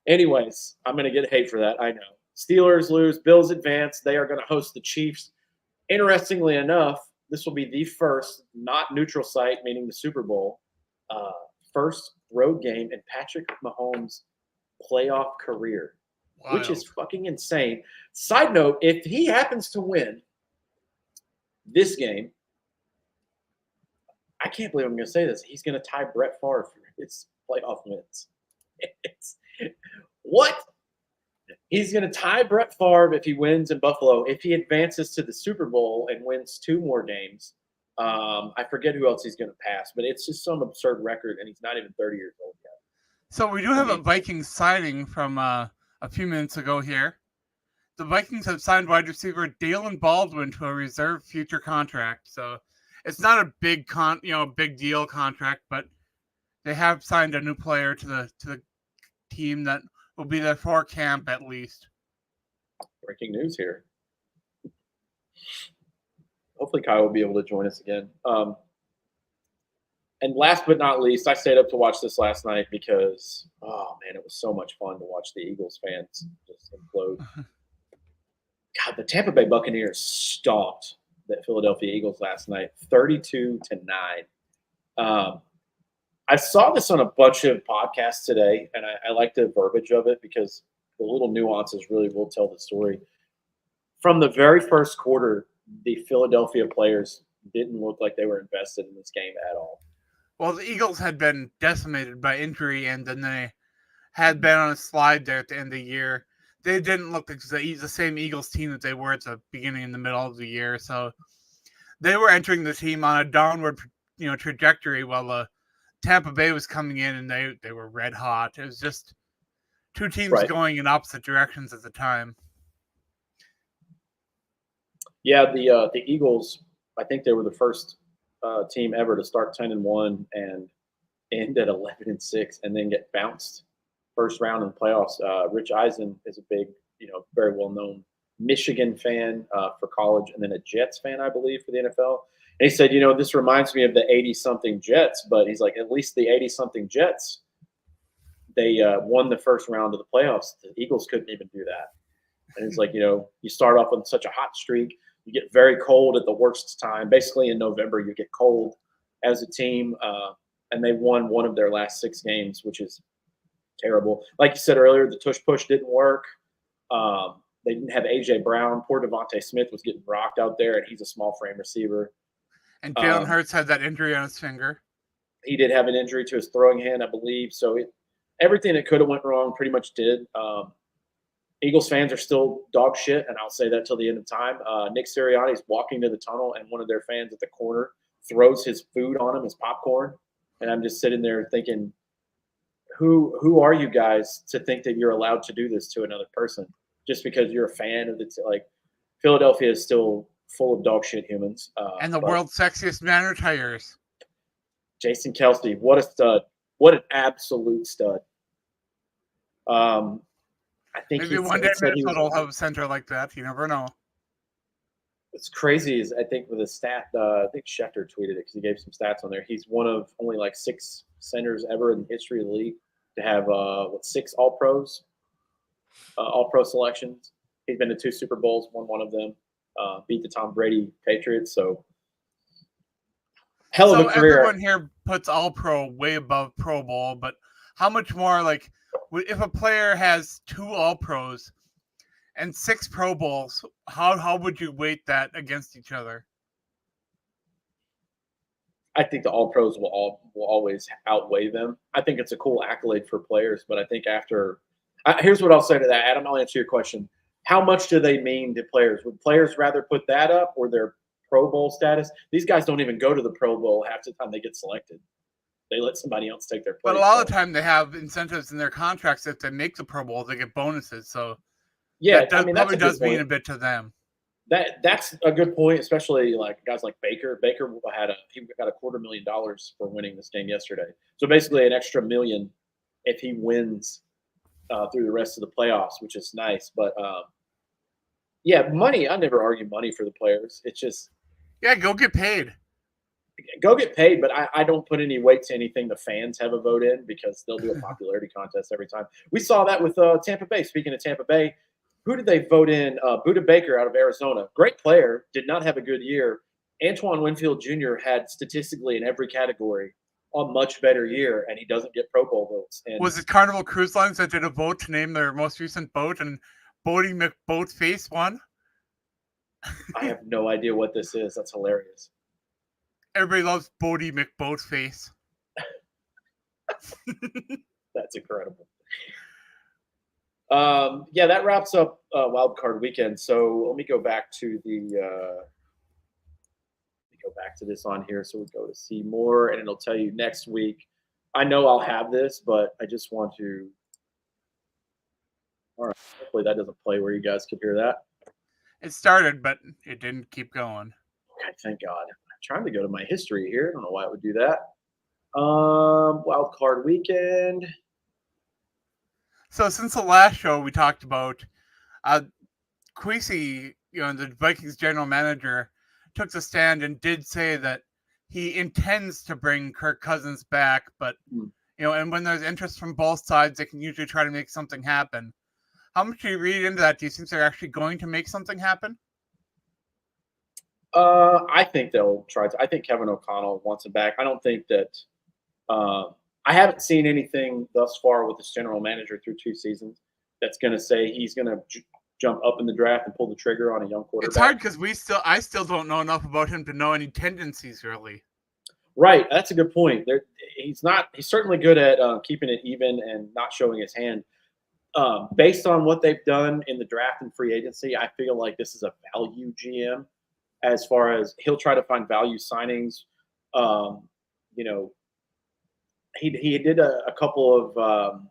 Anyways, I'm going to get hate for that. I know. Steelers lose. Bills advance. They are going to host the Chiefs. Interestingly enough, this will be the first not neutral site, meaning the Super Bowl, first road game in Patrick Mahomes' playoff career. Wild. Which is fucking insane. Side note, if he happens to win this game, I can't believe I'm going to say this. He's going to tie Brett Favre for his playoff wins. What? He's going to tie Brett Favre if he wins in Buffalo. If he advances to the Super Bowl and wins 2 more games, I forget who else he's going to pass, but it's just some absurd record, and he's not even 30 years old yet. So we do have a Vikings signing from a few minutes ago here. The Vikings have signed wide receiver Dalen Baldwin to a reserve future contract. So it's not a big big deal contract, but they have signed a new player to the team that will be there for camp at least. Breaking news here. Hopefully Kyle will be able to join us again. And last but not least, I stayed up to watch this last night because, oh, man, it was so much fun to watch the Eagles fans just implode. God, the Tampa Bay Buccaneers stomped the Philadelphia Eagles last night, 32-9. I saw this on a bunch of podcasts today, and I like the verbiage of it because the little nuances really will tell the story. From the very first quarter, the Philadelphia players didn't look like they were invested in this game at all. Well, the Eagles had been decimated by injury, and then they had been on a slide there at the end of the year. They didn't look like the same Eagles team that they were at the beginning and the middle of the year. So they were entering the team on a downward, trajectory while Tampa Bay was coming in, and they were red hot. It was just two teams going in opposite directions at the time. Yeah, the Eagles, I think they were the first team ever to start 10-1 and end at 11-6, and then get bounced first round in the playoffs. Rich Eisen is a big, very well known Michigan fan for college, and then a Jets fan, I believe, for the NFL. And he said, this reminds me of the 80-something Jets, but he's like, at least the 80-something Jets, they won the first round of the playoffs. The Eagles couldn't even do that. And it's like, you start off on such a hot streak. You get very cold at the worst time. Basically, in November, you get cold as a team, and they won one of their last 6 games, which is terrible. Like you said earlier, the tush-push didn't work. They didn't have A.J. Brown. Poor Devontae Smith was getting rocked out there, and he's a small-frame receiver. And Jalen Hurts had that injury on his finger. He did have an injury to his throwing hand, I believe. So everything that could have went wrong pretty much did. Eagles fans are still dog shit, and I'll say that till the end of time. Nick Sirianni's walking to the tunnel, and one of their fans at the corner throws his food on him, his popcorn. And I'm just sitting there thinking, who are you guys to think that you're allowed to do this to another person just because you're a fan of Philadelphia is still full of dog shit humans. And the world's sexiest man retires. Jason Kelce, what a stud. What an absolute stud. I think maybe one day Minnesota will have a center like that. You never know. What's crazy is I think with a stat, I think Schefter tweeted it because he gave some stats on there. He's one of only 6 centers ever in the history of the league to have 6 All-Pros, All-Pro selections. He's been to 2 Super Bowls, won one of them, beat the Tom Brady Patriots. So hell of a career. Everyone here puts All-Pro way above Pro Bowl, but how much more if a player has 2 All-Pros and 6 Pro Bowls, how would you weight that against each other? I think the All-Pros will always outweigh them. I think it's a cool accolade for players, but I think here's what I'll say to that, Adam. I'll answer your question. How much do they mean to players? Would players rather put that up or their Pro Bowl status? These guys don't even go to the Pro Bowl half the time they get selected. They let somebody else take their place. But a lot of the time they have incentives in their contracts. If they make the Pro Bowl, they get bonuses. So yeah, that probably does mean a bit to them. That's a good point, especially guys like Baker. Baker he got $250,000 for winning this game yesterday. So basically an extra $1 million if he wins through the rest of the playoffs, which is nice. But money. I never argue money for the players. It's just go get paid. Go get paid, but I don't put any weight to anything the fans have a vote in because they'll do a popularity contest every time. We saw that with Tampa Bay. Speaking of Tampa Bay, who did they vote in? Budda Baker out of Arizona. Great player, did not have a good year. Antoine Winfield Jr. had statistically in every category a much better year, and he doesn't get Pro Bowl votes. And was it Carnival Cruise Lines that did a vote to name their most recent boat, and Bodie McBoatface won? I have no idea what this is. That's hilarious. Everybody loves Bodie McBoatface. That's incredible. That wraps up Wild Card Weekend. So let me go back to this on here. So we go to see more, and it'll tell you next week. I know I'll have this, but I just want to. All right. Hopefully that doesn't play where you guys could hear that. It started, but it didn't keep going. Okay, thank God. I'm trying to go to my history here. I don't know why it would do that. Wild Card Weekend. So since the last show we talked about, Kwesi, the Vikings general manager, took the stand and did say that he intends to bring Kirk Cousins back, but and when there's interest from both sides, they can usually try to make something happen. How much do you read into that? Do you think they're actually going to make something happen? I think they'll try to. I think Kevin O'Connell wants him back. I don't think that. I haven't seen anything thus far with this general manager through 2 seasons that's going to say he's going to jump up in the draft and pull the trigger on a young quarterback. It's hard because I still don't know enough about him to know any tendencies really. Right, that's a good point. He's certainly good at keeping it even and not showing his hand. Based on what they've done in the draft and free agency, I feel like this is a value GM. As far as he'll try to find value signings, you know, he did a couple of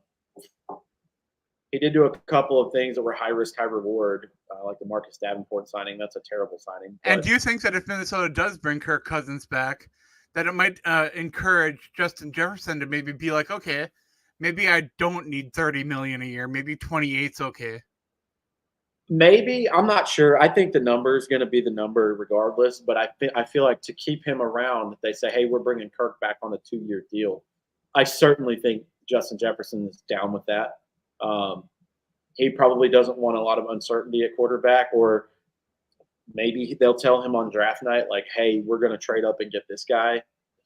he did do a couple of things that were high risk, high reward, like the Marcus Davenport signing. That's a terrible signing. And do you think that if Minnesota does bring Kirk Cousins back, that it might encourage Justin Jefferson to maybe be like, okay, maybe I don't need $30 million a year. Maybe 28's okay. Maybe. I'm not sure. I think the number is going to be the number regardless. But I feel like to keep him around, if they say, hey, we're bringing Kirk back on a 2-year deal, I certainly think Justin Jefferson is down with that. He probably doesn't want a lot of uncertainty at quarterback, or maybe they'll tell him on draft night, like, hey, we're going to trade up and get this guy. I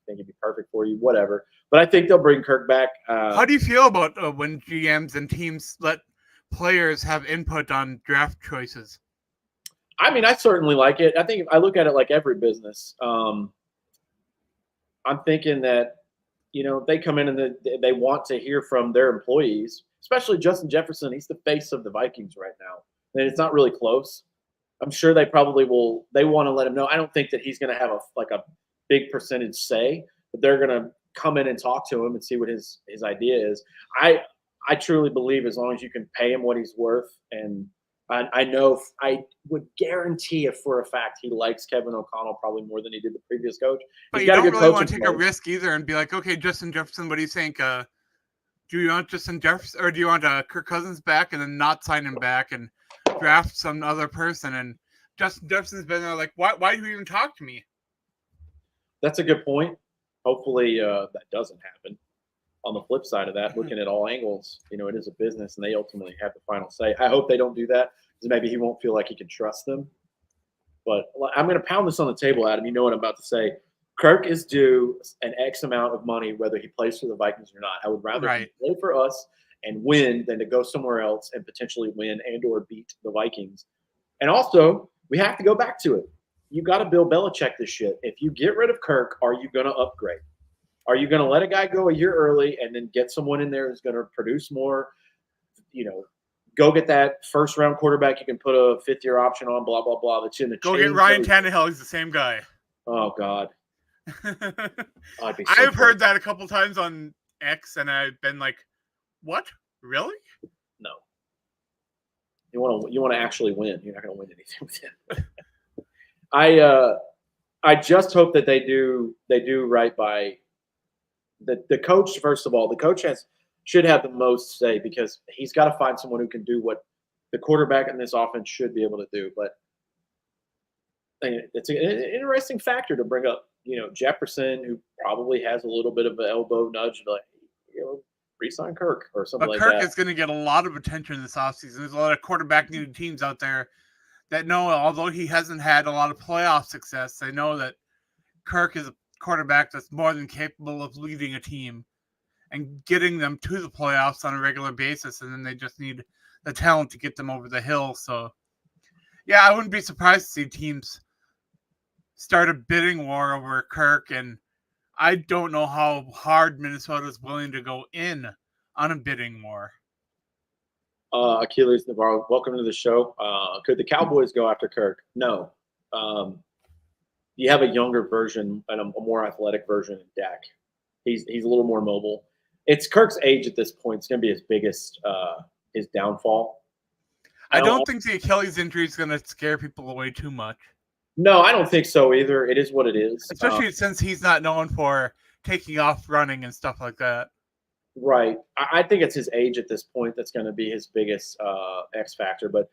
think it'd be perfect for you, whatever. But I think they'll bring Kirk back. How do you feel about when GMs and teams let players have input on draft choices? I mean, I certainly like it. I think I look at it like every business. I'm thinking that, they come in and they want to hear from their employees, especially Justin Jefferson. He's the face of the Vikings right now. And it's not really close. I'm sure they probably will. They want to let him know. I don't think that he's going to have a big percentage say, but they're going to come in and talk to him and see what his idea is. I truly believe as long as you can pay him what he's worth, and I know I would guarantee if for a fact he likes Kevin O'Connell probably more than he did the previous coach. But you don't really want to take a risk either and be like, okay, Justin Jefferson, what do you think? Do you want Justin Jefferson, or do you want Kirk Cousins back and then not sign him back and draft some other person? And Justin Jefferson's been there like, why do you even talk to me? That's a good point. Hopefully that doesn't happen. On the flip side of that, looking at all angles, it is a business and they ultimately have the final say. I hope they don't do that because maybe he won't feel like he can trust them. But I'm going to pound this on the table, Adam. You know what I'm about to say. Kirk is due an X amount of money, whether he plays for the Vikings or not. I would rather he play for us and win than to go somewhere else and potentially win and or beat the Vikings. And also, we have to go back to it. You got to Bill Belichick this shit. If you get rid of Kirk, are you going to upgrade? Are you going to let a guy go a year early and then get someone in there who's going to produce more? Go get that first-round quarterback you can put a fifth-year option on, blah, blah, blah. That's in the Go get Ryan Tannehill. He's the same guy. Oh, God. I've heard that a couple times on X, and I've been like, what? Really? No. You want to actually win. You're not going to win anything with him. I just hope that they do right by the coach. First of all, the coach should have the most say because he's got to find someone who can do what the quarterback in this offense should be able to do. But it's an interesting factor to bring up. Jefferson, who probably has a little bit of an elbow nudge, like re-sign Kirk or something like that. Kirk is going to get a lot of attention this offseason. There's a lot of quarterback-needed teams out there that know, although he hasn't had a lot of playoff success, they know that Kirk is a quarterback that's more than capable of leading a team and getting them to the playoffs on a regular basis, and then they just need the talent to get them over the hill. So, yeah, I wouldn't be surprised to see teams start a bidding war over Kirk, and I don't know how hard Minnesota's willing to go in on a bidding war. Achilles Navarro, welcome to the show. Could the Cowboys go after Kirk? No. You have a younger version and a more athletic version of Dak. He's a little more mobile. It's Kirk's age at this point. It's going to be his biggest his downfall. I don't think the Achilles injury is going to scare people away too much. No, I don't think so either. It is what it is. Especially since he's not known for taking off running and stuff like that. Right. I think it's his age at this point that's going to be his biggest X factor. But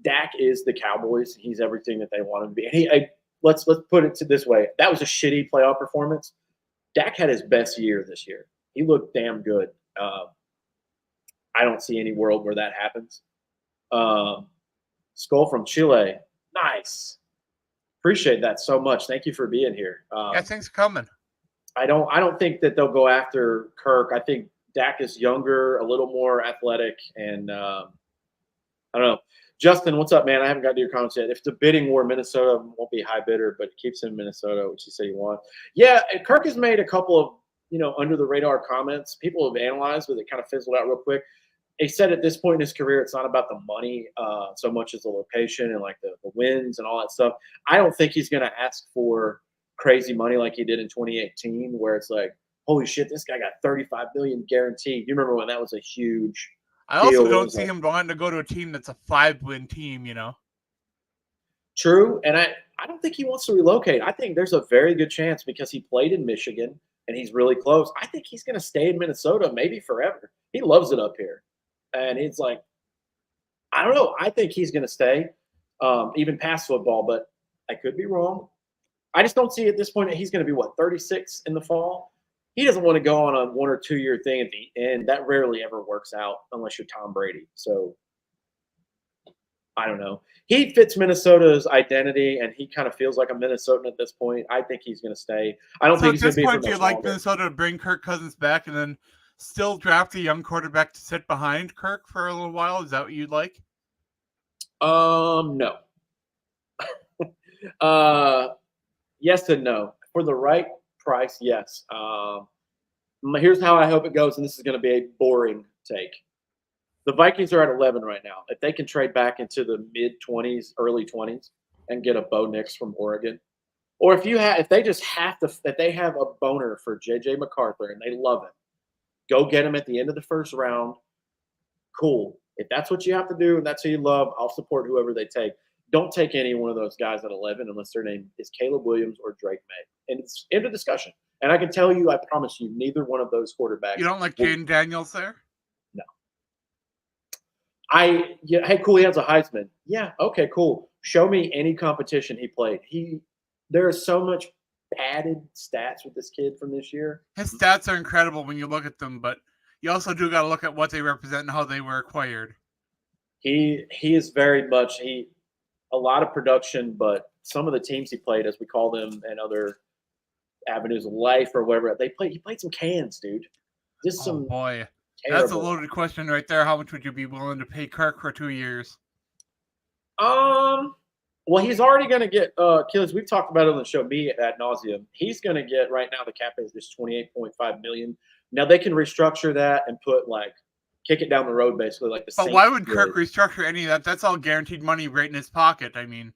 Dak is the Cowboys. He's everything that they want him to be. And let's put it this way. That was a shitty playoff performance. Dak had his best year this year. He looked damn good. I don't see any world where that happens. Skull from Chile. Nice. Appreciate that so much. Thank you for being here. Yeah, thanks for coming. I don't think that they'll go after Kirk. I think Dak is younger, a little more athletic, and I don't know. Justin, what's up, man? I haven't got to your comments yet. If it's a bidding war, Minnesota won't be high bidder, but it keeps him in Minnesota, which you say you want. Yeah, Kirk has made a couple of under the radar comments. People have analyzed, but it kind of fizzled out real quick. He said at this point in his career, it's not about the money so much as the location and like the wins and all that stuff. I don't think he's going to ask for crazy money like he did in 2018, where it's like, holy shit, this guy got $35 million guaranteed. You remember when that was a huge I also deal? don't see him wanting to go to a team that's a 5-win team, True, and I don't think he wants to relocate. I think there's a very good chance because he played in Michigan and he's really close. I think he's going to stay in Minnesota maybe forever. He loves it up here. And it's like, I don't know. I think he's going to stay, even past football, but I could be wrong. I just don't see at this point that he's going to be, 36 in the fall? He doesn't want to go on a 1 or 2 year thing at the end. That rarely ever works out unless you're Tom Brady. So I don't know. He fits Minnesota's identity, and he kind of feels like a Minnesotan at this point. I think he's going to stay. I don't think he's going to be for much longer. So at this point, do you like Minnesota to bring Kirk Cousins back and then still draft a young quarterback to sit behind Kirk for a little while? Is that what you'd like? No. Yes and no. For the right price, yes. Here's how I hope it goes, and this is going to be a boring take. The Vikings are at 11 right now. If they can trade back into the mid-20s, early 20s, and get a Bo Nix from Oregon, or if they have a boner for J.J. McCarthy and they love him, go get him at the end of the first round. Cool. If that's what you have to do and that's who you love, I'll support whoever they take. Don't take any one of those guys at 11 unless their name is Caleb Williams or Drake May. And it's end of discussion. And I can tell you, I promise you, neither one of those quarterbacks. You don't like Jaden Daniels there? No. Hey, cool, he has a Heisman. Yeah, okay, cool. Show me any competition he played. There is so much padded stats with this kid from this year. His stats are incredible when you look at them, but you also do got to look at what they represent and how they were acquired. He is very much a lot of production, but some of the teams he played, as we call them, and other avenues of life or whatever, he played some cans, dude. Boy. That's a loaded question right there. How much would you be willing to pay Kirk for 2 years? Well, he's already going to get Killers. We've talked about it on the show, me ad nauseum. He's going to get right now. The cap is just $28.5 million. Now they can restructure that and put kick it down the road, basically like the. But why would Kirk restructure any of that? That's all guaranteed money right in his pocket. I mean,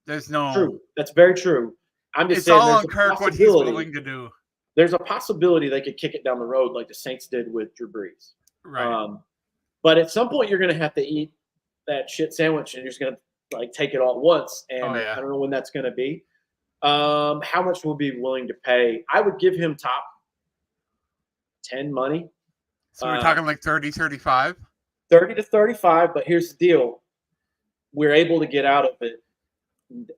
there's no. True. That's very true. I'm just it's saying. It's all on Kirk what he's willing to do. There's a possibility they could kick it down the road like the Saints did with Drew Brees. Right. But at some point, you're going to have to eat that shit sandwich, and you're just going to take it all at once. And I don't know when that's going to be. How much will be willing to pay? I would give him top 10 money. So we're talking like 30, 35? 30 to 35, but here's the deal. We're able to get out of it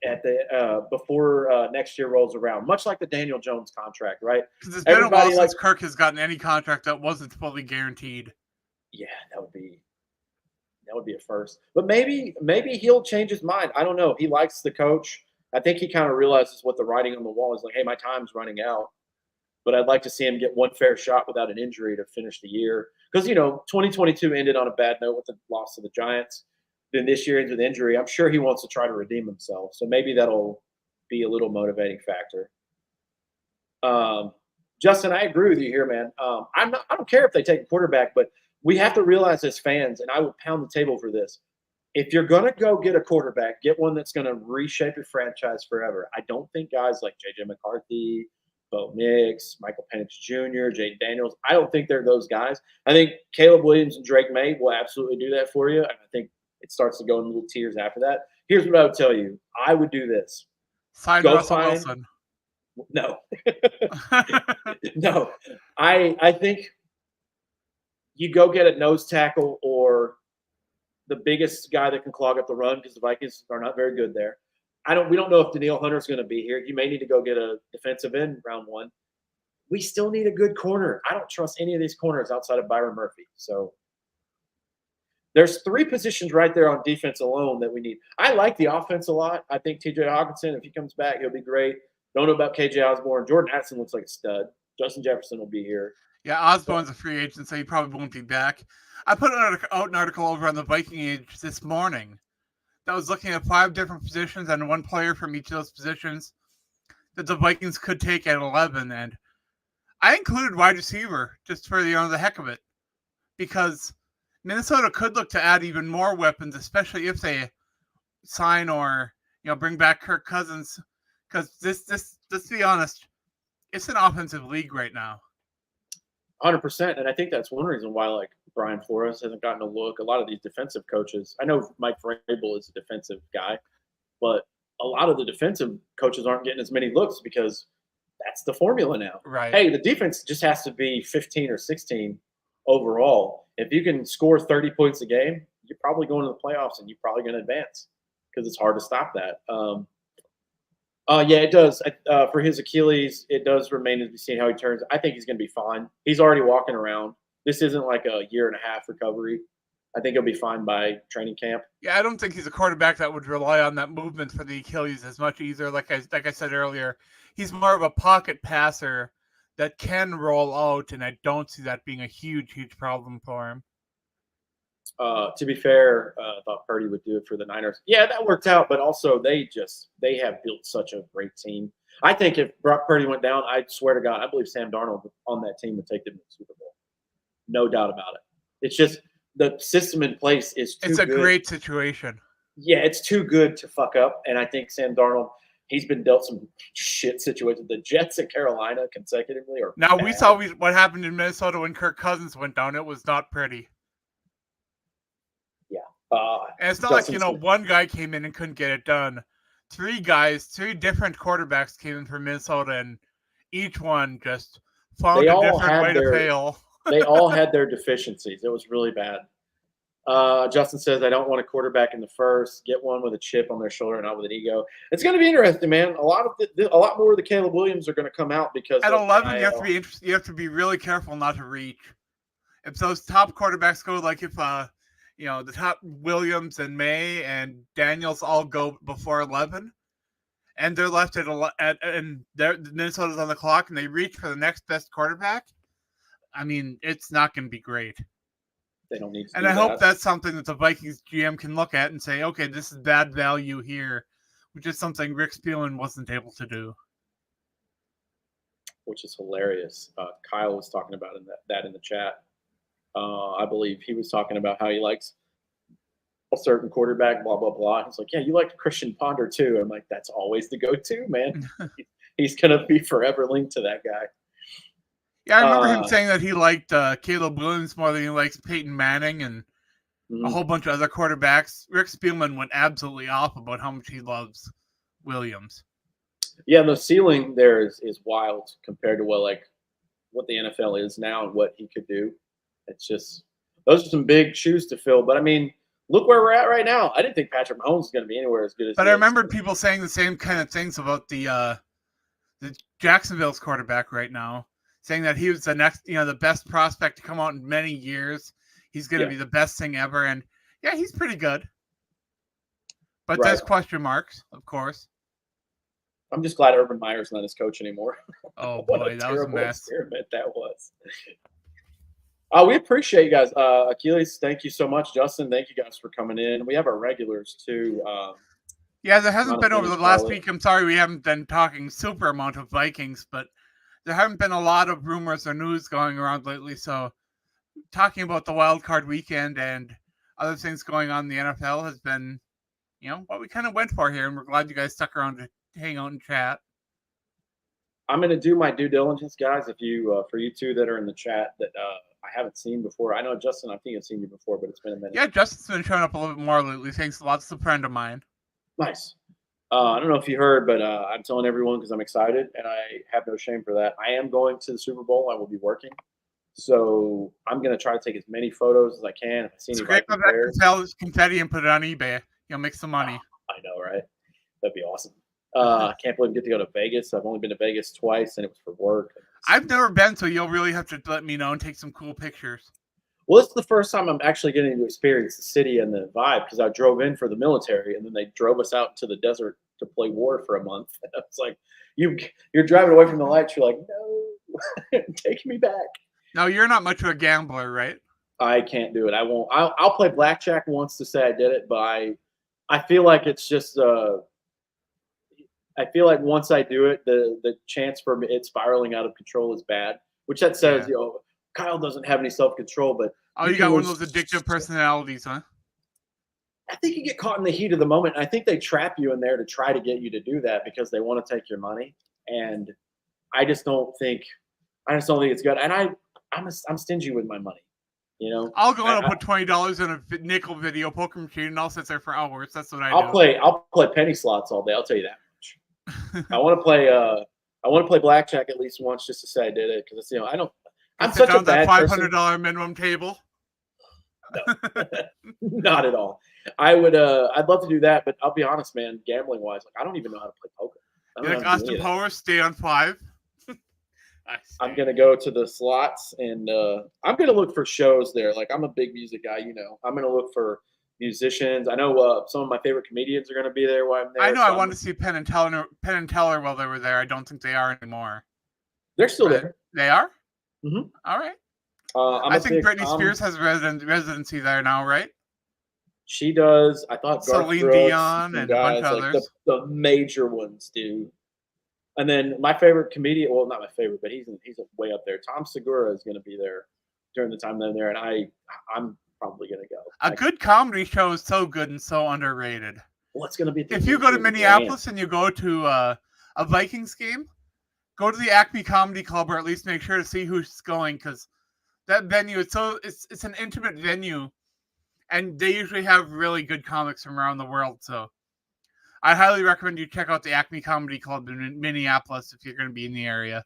at the before next year rolls around, much like the Daniel Jones contract, right? Because it's been a while since Kirk has gotten any contract that wasn't fully guaranteed. Yeah, that would be a first. But maybe he'll change his mind. I don't know. He likes the coach. I think he kind of realizes what the writing on the wall is. Like, hey, my time's running out. But I'd like to see him get one fair shot without an injury to finish the year. Because, 2022 ended on a bad note with the loss to the Giants. Then this year ends with injury. I'm sure he wants to try to redeem himself. So maybe that'll be a little motivating factor. Justin, I agree with you here, man. I don't care if they take a quarterback, but we have to realize as fans, and I will pound the table for this, if you're going to go get a quarterback, get one that's going to reshape your franchise forever. I don't think guys like J.J. McCarthy, Bo Nix, Michael Penix Jr., Jaden Daniels, I don't think they're those guys. I think Caleb Williams and Drake May will absolutely do that for you. And I think it starts to go in little tiers after that. Here's what I would tell you. I would do this. Sign Russell Wilson. No. No. I think you go get a nose tackle or the biggest guy that can clog up the run because the Vikings are not very good there. We don't know if Danielle Hunter's going to be here. You may need to go get a defensive end round one. We still need a good corner. I don't trust any of these corners outside of Byron Murphy. So there's 3 positions right there on defense alone that we need. I like the offense a lot. I think TJ Hawkinson, if he comes back, he'll be great. Don't know about KJ Osborne. Jordan Addison looks like a stud. Justin Jefferson will be here. Yeah, Osborne's a free agent, so he probably won't be back. I put out an article over on the Viking Age this morning that was looking at 5 different positions and 1 player from each of those positions that the Vikings could take at 11, and I included wide receiver just for the heck of it, because Minnesota could look to add even more weapons, especially if they sign or bring back Kirk Cousins, because let's be honest, it's an offensive league right now. 100%, and I think that's one reason why like Brian Flores hasn't gotten a look. A lot of these defensive coaches, I know Mike Vrabel is a defensive guy, but a lot of the defensive coaches aren't getting as many looks because that's the formula now. Right. Hey, the defense just has to be 15 or 16 overall. If you can score 30 points a game, you're probably going to the playoffs and you're probably going to advance because it's hard to stop that. Yeah, it does. For his Achilles, it does remain to be seen how he turns. I think he's going to be fine. He's already walking around. This isn't like a 1.5 year recovery. I think he'll be fine by training camp. Yeah, I don't think he's a quarterback that would rely on that movement for the Achilles as much either. Like I said earlier, he's more of a pocket passer that can roll out, and I don't see that being a huge problem for him. To be fair, I thought Purdy would do it for the Niners. Yeah, that worked out, but also they have built such a great team. I think if Brock Purdy went down, I swear to God, I believe Sam Darnold on that team would take them to the Super Bowl. No doubt about it. It's just the system in place is too good. It's a great situation. Yeah, it's too good to fuck up, and I think Sam Darnold, he's been dealt some shit situations. The Jets and Carolina consecutively are now bad. We saw what happened in Minnesota when Kirk Cousins went down. It was not pretty. And it's not like, one guy came in and couldn't get it done. 3 different quarterbacks came in from Minnesota, and each one just found a different way to fail. They all had their deficiencies. It was really bad. Justin says, I don't want a quarterback in the first. Get one with a chip on their shoulder and not with an ego. It's going to be interesting, man. A lot more of the Caleb Williams are going to come out because at 11, you have to be really careful not to reach. If those top quarterbacks go, like if the top Williams and May and Daniels all go before 11, and they're left and Minnesota's on the clock, and they reach for the next best quarterback. I mean, it's not going to be great. They don't need to. And I hope that's something that the Vikings GM can look at and say, okay, this is bad value here, which is something Rick Spielman wasn't able to do. Which is hilarious. Kyle was talking about that in the chat. I believe he was talking about how he likes a certain quarterback, blah, blah, blah. He's like, yeah, you like Christian Ponder too. I'm like, that's always the go-to, man. He's going to be forever linked to that guy. Yeah, I remember him saying that he liked Caleb Williams more than he likes Peyton Manning and a whole bunch of other quarterbacks. Rick Spielman went absolutely off about how much he loves Williams. Yeah, the ceiling there is wild compared to what the NFL is now and what he could do. It's just those are some big shoes to fill. But I mean, look where we're at right now. I didn't think Patrick Mahomes was going to be anywhere as good as. But I remember people saying the same kind of things about the Jacksonville's quarterback right now, saying that he was the next, the best prospect to come out in many years. He's going to be the best thing ever, and yeah, he's pretty good. But there's question marks, of course. I'm just glad Urban Meyer's not his coach anymore. Oh boy, that was a mess. Experiment that was. We appreciate you guys. Achilles, thank you so much. Justin, thank you guys for coming in. We have our regulars too. Yeah, there hasn't been over the last week. I'm sorry we haven't been talking super amount of Vikings, but there haven't been a lot of rumors or news going around lately. So talking about the wild card weekend and other things going on in the NFL has been, what we kind of went for here. And we're glad you guys stuck around to hang out and chat. I'm going to do my due diligence, guys. If you, for you two that are in the chat that I haven't seen before. I know, Justin, I think I've seen you before, but it's been a minute. Yeah, Justin's been showing up a little bit more lately. Thanks a lot. It's a friend of mine. Nice. I don't know if you heard, but I'm telling everyone because I'm excited, and I have no shame for that. I am going to the Super Bowl. I will be working. So I'm going to try to take as many photos as I can. If I see anybody to sell confetti and put it on eBay. You'll make some money. I know, right? That'd be awesome. I can't believe I get to go to Vegas. I've only been to Vegas twice, and it was for work. I've never been, so you'll really have to let me know and take some cool pictures. Well, it's the first time I'm actually getting to experience the city and the vibe because I drove in for the military, and then they drove us out to the desert to play war for a month. And I was like, you're driving away from the lights. You're like, no, take me back. Now, you're not much of a gambler, right? I can't do it. I won't. I'll play blackjack once to say I did it, but I feel like it's just. I feel like once I do it, the chance for it spiraling out of control is bad. Which that says, Yeah. Kyle doesn't have any self control, but Oh, you got one of those addictive personalities, huh? I think you get caught in the heat of the moment. I think they trap you in there to try to get you to do that because they want to take your money. And I just don't think it's good. And I'm stingy with my money. I'll go and I'll put $20 in a nickel video poker machine and I'll sit there for hours. That's what I'll play penny slots all day. I'll tell you that much. I want to play blackjack at least once just to say I did it because I'm such a bad person. $500 minimum table. No, not at all. I'd love to do that, but I'll be honest, man. Gambling wise, I don't even know how to play poker. You're like Austin Powers, stay on 5. I'm gonna go to the slots and I'm gonna look for shows there. I'm a big music guy, I'm gonna look for musicians. I know some of my favorite comedians are gonna be there while I'm there. I know. I wanted to see Penn and Teller while they were there. I don't think they are anymore. They're still there. They are. Mm-hmm. All right. I think Britney Spears has residency there now, right? She does. I thought Celine Dion and a bunch of others. The major ones do. And then my favorite comedian, well, not my favorite, but he's way up there. Tom Segura is going to be there during the time they're there, and I'm probably going to go. A good comedy show is so good and so underrated. Well, it's going to be. If you go to Minneapolis and you go to a Vikings game, go to the Acme Comedy Club, or at least make sure to see who's going, because that venue it's an intimate venue, and they usually have really good comics from around the world. So I highly recommend you check out the Acme Comedy Club in Minneapolis if you're going to be in the area.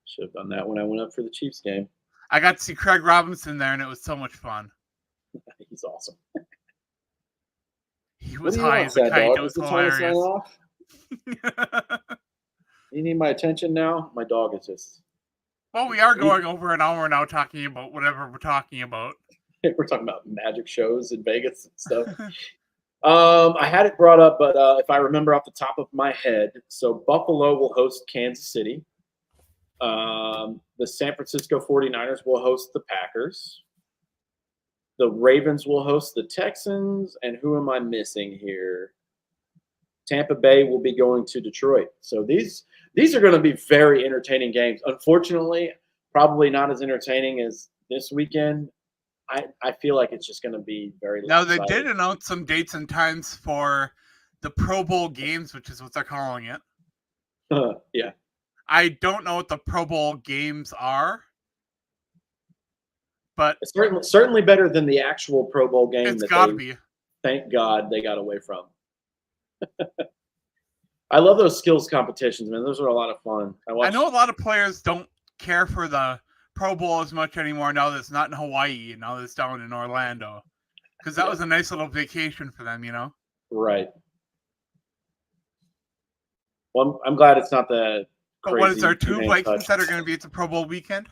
Should have done that when I went up for the Chiefs game. I got to see Craig Robinson there, and it was so much fun. He's awesome. He was high as a kite. It was hilarious. You need my attention now? My dog is just... Well, we are going over an hour now talking about whatever we're talking about. We're talking about magic shows in Vegas and stuff. I had it brought up, but if I remember off the top of my head, so Buffalo will host Kansas City. The San Francisco 49ers will host the Packers. The Ravens will host the Texans. And who am I missing here? Tampa Bay will be going to Detroit. So these are going to be very entertaining games. Unfortunately, probably not as entertaining as this weekend. I feel like it's just going to be very. Now they did announce some dates and times for the Pro Bowl games, which is what they're calling it. Yeah. I don't know what the Pro Bowl games are, but it's certainly better than the actual Pro Bowl game. It's got to be. Thank God they got away from. I love those skills competitions, man. Those are a lot of fun. I know a lot of players don't care for the Pro Bowl as much anymore now that it's not in Hawaii, now that it's down in Orlando. Because that was a nice little vacation for them, Right. Well, I'm glad it's not the But what is there, 2 Vikings that are going to be at the Pro Bowl weekend?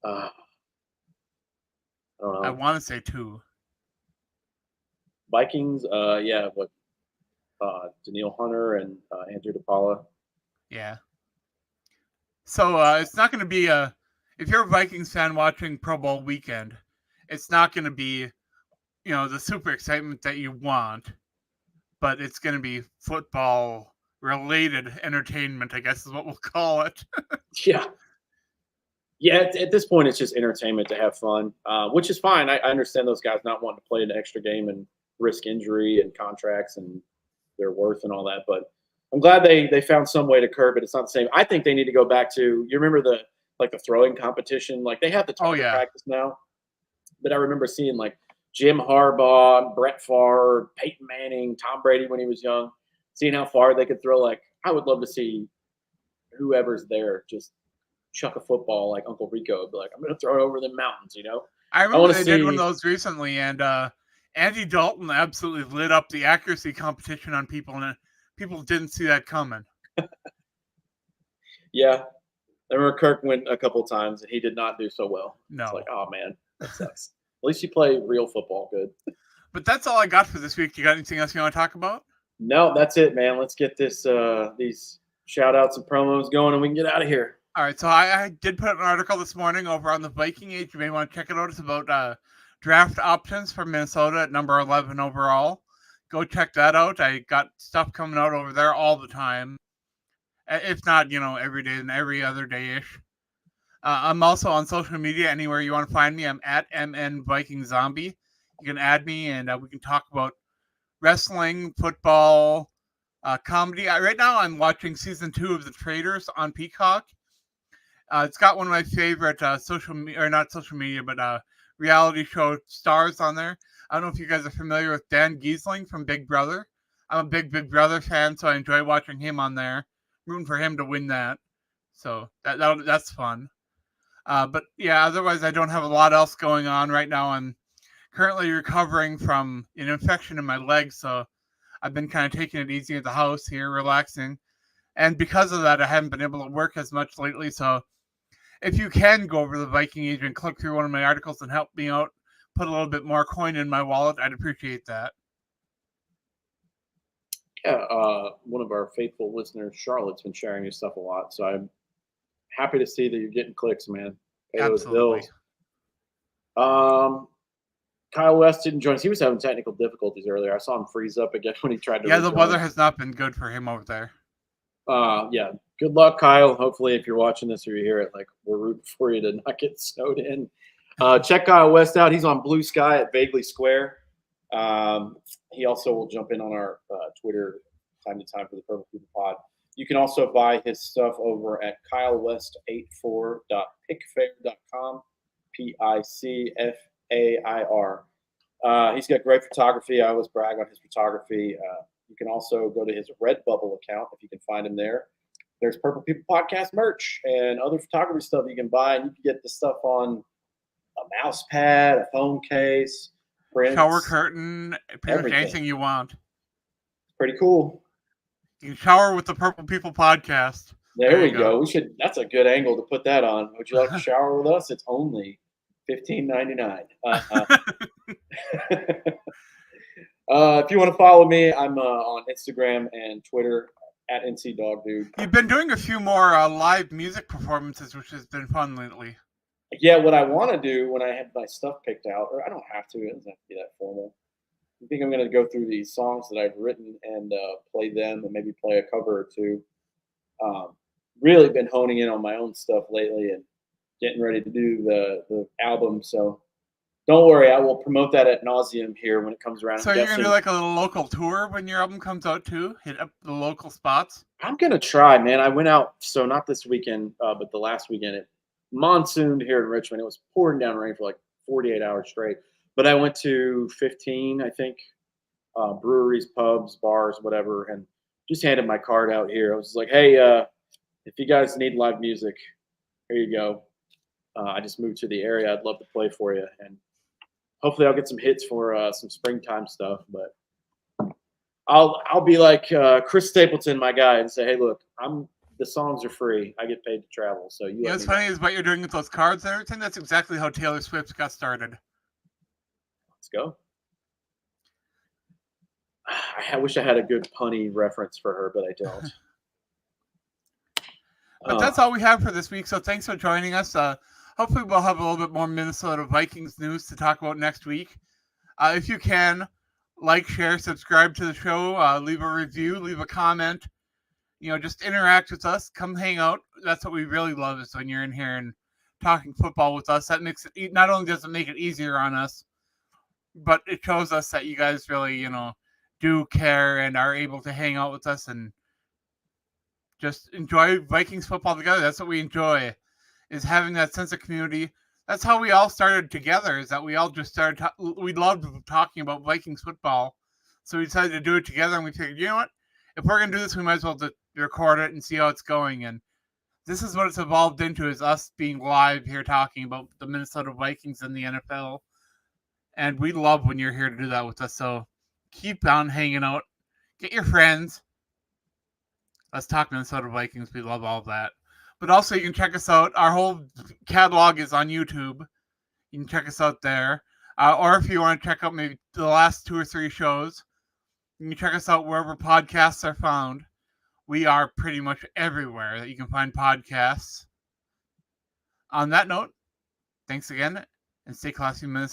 I don't know. I want to say 2. Vikings, yeah, what? Daniil Hunter and Andrew DePaula. Yeah. So it's not going to be if you're a Vikings fan watching Pro Bowl weekend, it's not going to be, the super excitement that you want, but it's going to be football related entertainment, I guess is what we'll call it. Yeah. Yeah, at this point, it's just entertainment to have fun, which is fine. I understand those guys not wanting to play an extra game and risk injury and contracts and their worth and all that, but I'm glad they found some way to curb it. It's not the same. I think they need to go back to, you remember the throwing competition? They have the target practice now, but I remember seeing Jim Harbaugh, Brett Favre, Peyton Manning, Tom Brady when he was young, seeing how far they could throw. I would love to see whoever's there just chuck a football like Uncle Rico. Be like, I'm going to throw it over the mountains, I remember they did one of those recently, and Andy Dalton absolutely lit up the accuracy competition on people, and people didn't see that coming. Yeah. I remember Kirk went a couple of times, and he did not do so well. No. It's oh, man, that sucks. At least you play real football good. But that's all I got for this week. You got anything else you want to talk about? No, that's it, man. Let's get these shout-outs and promos going, and we can get out of here. All right, so I did put an article this morning over on the Viking Age. You may want to check it out. It's about draft options for Minnesota at number 11 overall. Go check that out. I got stuff coming out over there all the time. If not, every day and every other day-ish. I'm also on social media. Anywhere you want to find me, I'm at MNVikingZombie. You can add me, and we can talk about wrestling, football, comedy. Right now, I'm watching season 2 of The Traitors on Peacock. It's got one of my favorite reality show stars on there. I don't know if you guys are familiar with Dan Giesling from Big Brother. I'm a big Big Brother fan, so I enjoy watching him on there, rooting for him to win that. So that's fun. But yeah, otherwise I don't have a lot else going on right now. I'm currently recovering from an infection in my leg, so I've been kind of taking it easy at the house here, relaxing. And because of that, I haven't been able to work as much lately. So if you can go over to the Viking Age and click through one of my articles and help me out, put a little bit more coin in my wallet, I'd appreciate that. Yeah, one of our faithful listeners, Charlotte's been sharing your stuff a lot, so I'm happy to see that you're getting clicks, man. Pay those bills. Kyle West didn't join us. He was having technical difficulties earlier. I saw him freeze up again when he tried to. Yeah, the weather has not been good for him over there. Yeah. Good luck, Kyle. Hopefully, if you're watching this or you hear it, we're rooting for you to not get snowed in. Check Kyle West out. He's on Blue Sky at Vaguely Square. He also will jump in on our Twitter time to time for the Purple People Pod. You can also buy his stuff over at kylewest84.pickfair.com. PICFAIR. He's got great photography. I always brag on his photography. You can also go to his Redbubble account if you can find him there. There's Purple People Podcast merch and other photography stuff you can buy. And you can get the stuff on a mouse pad, a phone case, prints, shower curtain, pretty much anything you want. It's pretty cool. You can shower with the Purple People Podcast. There we go. That's a good angle to put that on. Would you like to shower with us? It's only $15.99. If you want to follow me, I'm on Instagram and Twitter at NCDogDude. You've been doing a few more live music performances, which has been fun lately. Yeah, what I want to do when I have my stuff picked out, or I don't have to, it doesn't have to be that formal. I think I'm going to go through these songs that I've written and play them and maybe play a cover or two. Really been honing in on my own stuff lately and getting ready to do the album. So don't worry, I will promote that ad nauseum here when it comes around. So you're going to do a little local tour when your album comes out too? Hit up the local spots? I'm going to try, man. I went out, so not this weekend, but the last weekend. It monsooned here in Richmond. It was pouring down rain for 48 hours straight. But I went to 15, I think, breweries, pubs, bars, whatever, and just handed my card out here. I was like, hey, if you guys need live music, here you go. I just moved to the area. I'd love to play for you. And hopefully I'll get some hits for some springtime stuff. But I'll be like Chris Stapleton, my guy, and say, hey, look, the songs are free. I get paid to travel. So what's funny is what you're doing with those cards and everything. That's exactly how Taylor Swift got started. Let's go. I wish I had a good punny reference for her, but I don't. But that's all we have for this week. So thanks for joining us. Hopefully we'll have a little bit more Minnesota Vikings news to talk about next week. If you can, like, share, subscribe to the show, leave a review, leave a comment. Just interact with us. Come hang out. That's what we really love is when you're in here and talking football with us. That makes it, not only does it make it easier on us, but it shows us that you guys really, do care and are able to hang out with us and just enjoy Vikings football together. That's what we enjoy, is having that sense of community. That's how we all started together, is that we all just started, we loved talking about Vikings football. So we decided to do it together, and we figured, you know what? If we're going to do this, we might as well record it and see how it's going. And this is what it's evolved into, is us being live here talking about the Minnesota Vikings and the NFL. And we love when you're here to do that with us. So keep on hanging out. Get your friends. Let's talk Minnesota Vikings. We love all that. But also, you can check us out. Our whole catalog is on YouTube. You can check us out there. Or if you want to check out maybe the last 2 or 3 shows, you can check us out wherever podcasts are found. We are pretty much everywhere that you can find podcasts. On that note, thanks again, and stay classy, Minnesota.